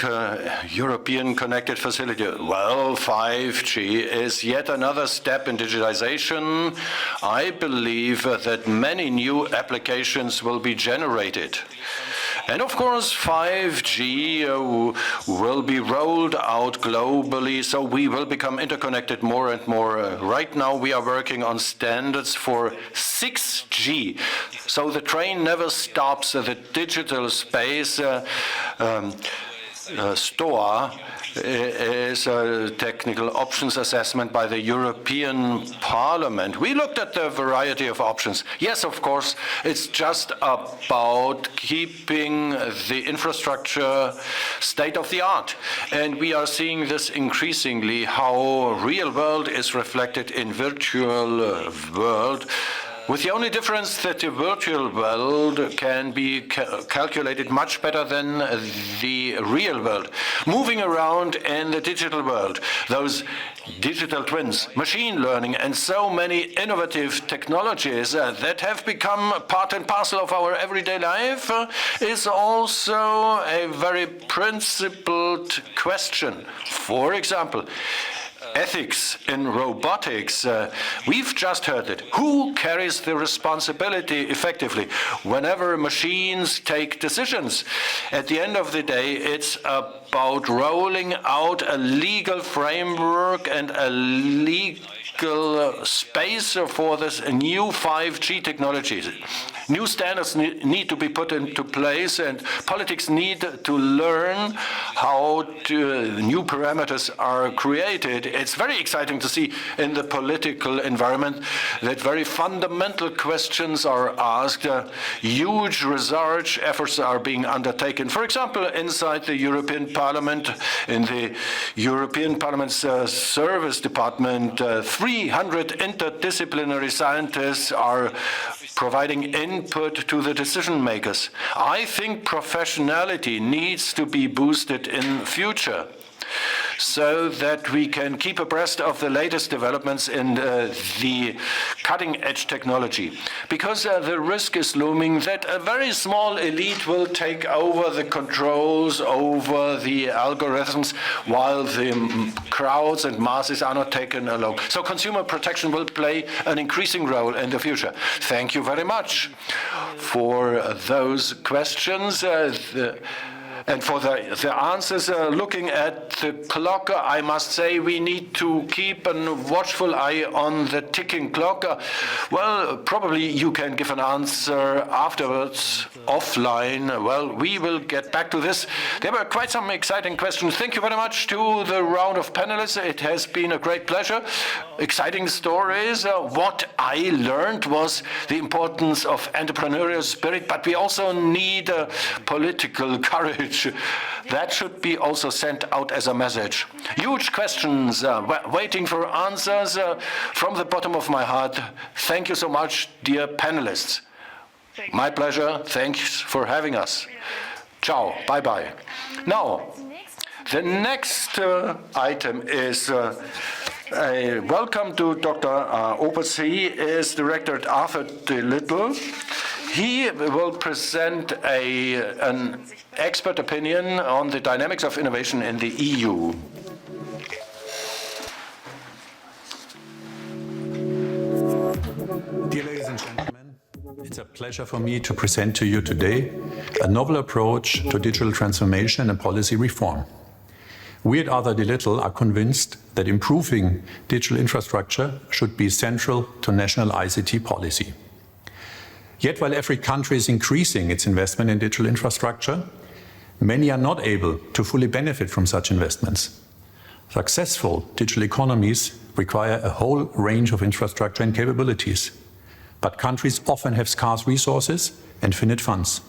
European Connected Facility. Well, 5G is yet another step in digitization. I believe that many new applications will be generated. And of course, 5G will be rolled out globally, so we will become interconnected more and more. Right now, we are working on standards for 6G, so the train never stops. The digital space STOA is a technical options assessment by the European Parliament. We looked at the variety of options. Yes, of course, it's just about keeping the infrastructure state of the art. And we are seeing this increasingly, how real world is reflected in virtual world, with the only difference that the virtual world can be calculated much better than the real world. Moving around in the digital world, those digital twins, machine learning, and so many innovative technologies that have become part and parcel of our everyday life is also a very principled question. For example, ethics in robotics. We've just heard it. Who carries the responsibility effectively whenever machines take decisions? At the end of the day, it's about rolling out a legal framework and a legal space for this new 5G technologies. New standards need to be put into place, and politics need to learn how new parameters are created. It's very exciting to see in the political environment that very fundamental questions are asked. Huge research efforts are being undertaken. For example, inside the European Parliament, in the European Parliament's Service Department, 300 interdisciplinary scientists are providing input to the decision makers. I think professionality needs to be boosted in future, so that we can keep abreast of the latest developments in the cutting-edge technology. Because the risk is looming that a very small elite will take over the controls over the algorithms, while the crowds and masses are not taken along. So consumer protection will play an increasing role in the future. Thank you very much for those questions. And for the answers, looking at the clock, I must say we need to keep a watchful eye on the ticking clock. Well, probably you can give an answer afterwards, offline. Well, we will get back to this. There were quite some exciting questions. Thank you very much to the round of panelists. It has been a great pleasure. Exciting stories. What I learned was the importance of entrepreneurial spirit, but we also need political courage. That should be also sent out as a message. Huge questions, waiting for answers from the bottom of my heart. Thank you so much, dear panelists. My pleasure. Thanks for having us. Ciao. Bye-bye. Now, the next item is welcome to Dr. Opitz. He is director at Arthur D. Little. He will present an expert opinion on the dynamics of innovation in the EU. Dear ladies and gentlemen, it's a pleasure for me to present to you today a novel approach to digital transformation and policy reform. We at Arthur D. Little are convinced that improving digital infrastructure should be central to national ICT policy. Yet while every country is increasing its investment in digital infrastructure, many are not able to fully benefit from such investments. Successful digital economies require a whole range of infrastructure and capabilities, but countries often have scarce resources and finite funds.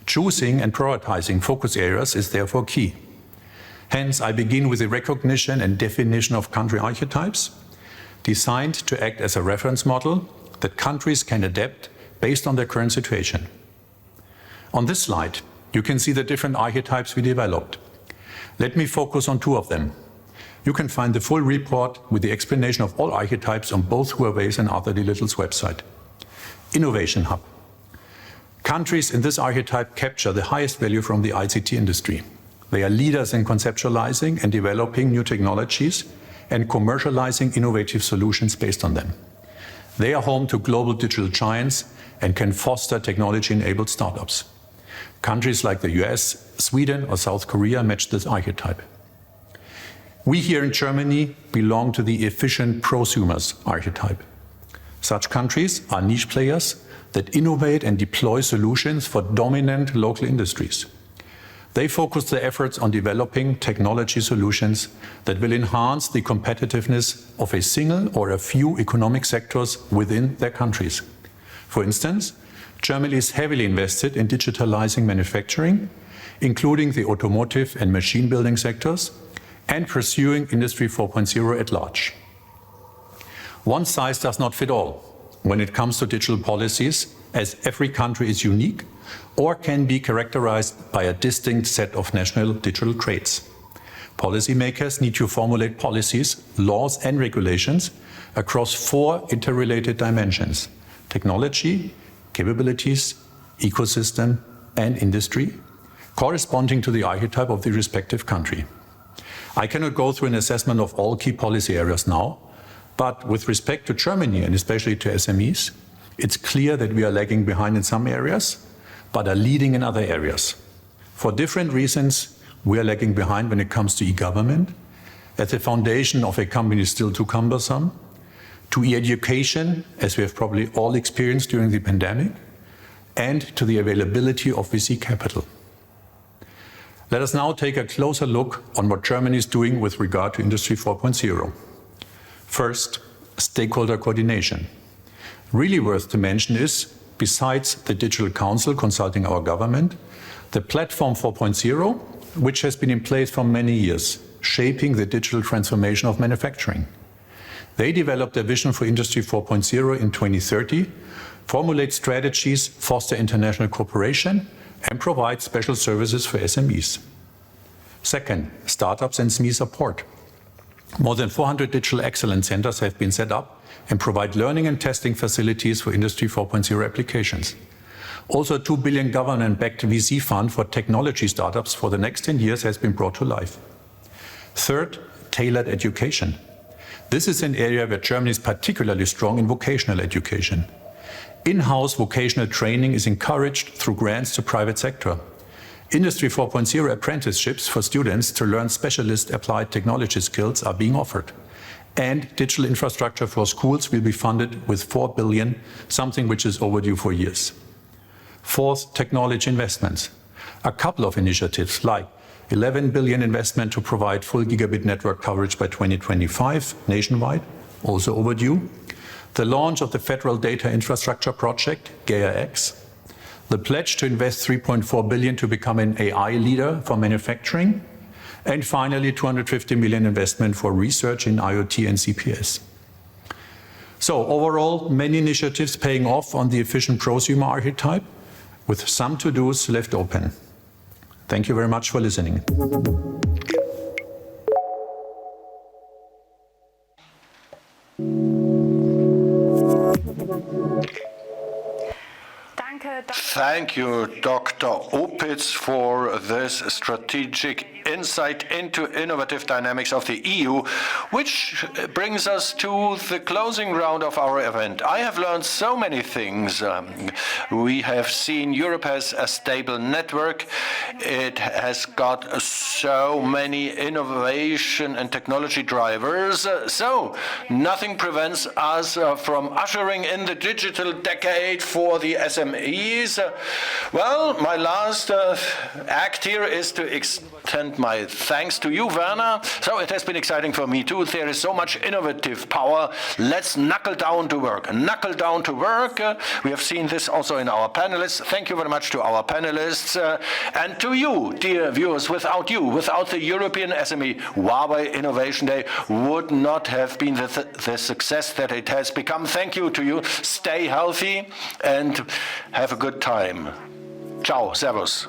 Choosing and prioritizing focus areas is therefore key. Hence, I begin with the recognition and definition of country archetypes, designed to act as a reference model that countries can adapt based on their current situation. On this slide, you can see the different archetypes we developed. Let me focus on two of them. You can find the full report with the explanation of all archetypes on both Huawei's and Arthur D. Little's website. Innovation Hub. Countries in this archetype capture the highest value from the ICT industry. They are leaders in conceptualizing and developing new technologies and commercializing innovative solutions based on them. They are home to global digital giants and can foster technology-enabled startups. Countries like the US, Sweden, or South Korea match this archetype. We here in Germany belong to the efficient prosumers archetype. Such countries are niche players that innovate and deploy solutions for dominant local industries. They focus their efforts on developing technology solutions that will enhance the competitiveness of a single or a few economic sectors within their countries. For instance, Germany is heavily invested in digitalizing manufacturing, including the automotive and machine building sectors, and pursuing Industry 4.0 at large. One size does not fit all when it comes to digital policies, as every country is unique or can be characterized by a distinct set of national digital traits. Policymakers need to formulate policies, laws, and regulations across 4 interrelated dimensions: technology, capabilities, ecosystem, and industry, corresponding to the archetype of the respective country. I cannot go through an assessment of all key policy areas now, but with respect to Germany, and especially to SMEs, it's clear that we are lagging behind in some areas, but are leading in other areas. For different reasons, we are lagging behind when it comes to e-government, as the foundation of a company is still too cumbersome, to e-education, as we have probably all experienced during the pandemic, and to the availability of VC capital. Let us now take a closer look on what Germany is doing with regard to Industry 4.0. First, stakeholder coordination. Really worth to mention is, besides the Digital Council consulting our government, the Platform 4.0, which has been in place for many years, shaping the digital transformation of manufacturing. They developed a vision for Industry 4.0 in 2030, formulate strategies, foster international cooperation, and provide special services for SMEs. Second, startups and SME support. More than 400 digital excellence centers have been set up and provide learning and testing facilities for Industry 4.0 applications. Also, a 2 billion government-backed VC fund for technology startups for the next 10 years has been brought to life. Third, tailored education. This is an area where Germany is particularly strong in vocational education. In-house vocational training is encouraged through grants to private sector. Industry 4.0 apprenticeships for students to learn specialist applied technology skills are being offered. And digital infrastructure for schools will be funded with 4 billion, something which is overdue for years. Fourth, technology investments. A couple of initiatives like 11 billion investment to provide full gigabit network coverage by 2025 nationwide, also overdue. The launch of the Federal Data Infrastructure Project, GAIA-X. The pledge to invest 3.4 billion to become an AI leader for manufacturing. And finally, 250 million investment for research in IoT and CPS. So overall, many initiatives paying off on the efficient prosumer archetype, with some to-dos left open. Thank you very much for listening. Thank you, Dr. Opitz, for this strategic insight into innovative dynamics of the EU, which brings us to the closing round of our event. I have learned so many things. We have seen Europe has a stable network. It has got so many innovation and technology drivers. So nothing prevents us from ushering in the digital decade for the SMEs. Well, my last act here is to extend my thanks to you, Werner. So it has been exciting for me too. There is so much innovative power. Let's knuckle down to work. Knuckle down to work. We have seen this also in our panelists. Thank you very much to our panelists and to you, dear viewers. Without you, without the European SME Huawei Innovation Day would not have been the success that it has become. Thank you to you. Stay healthy and have a good time. Ciao, servus.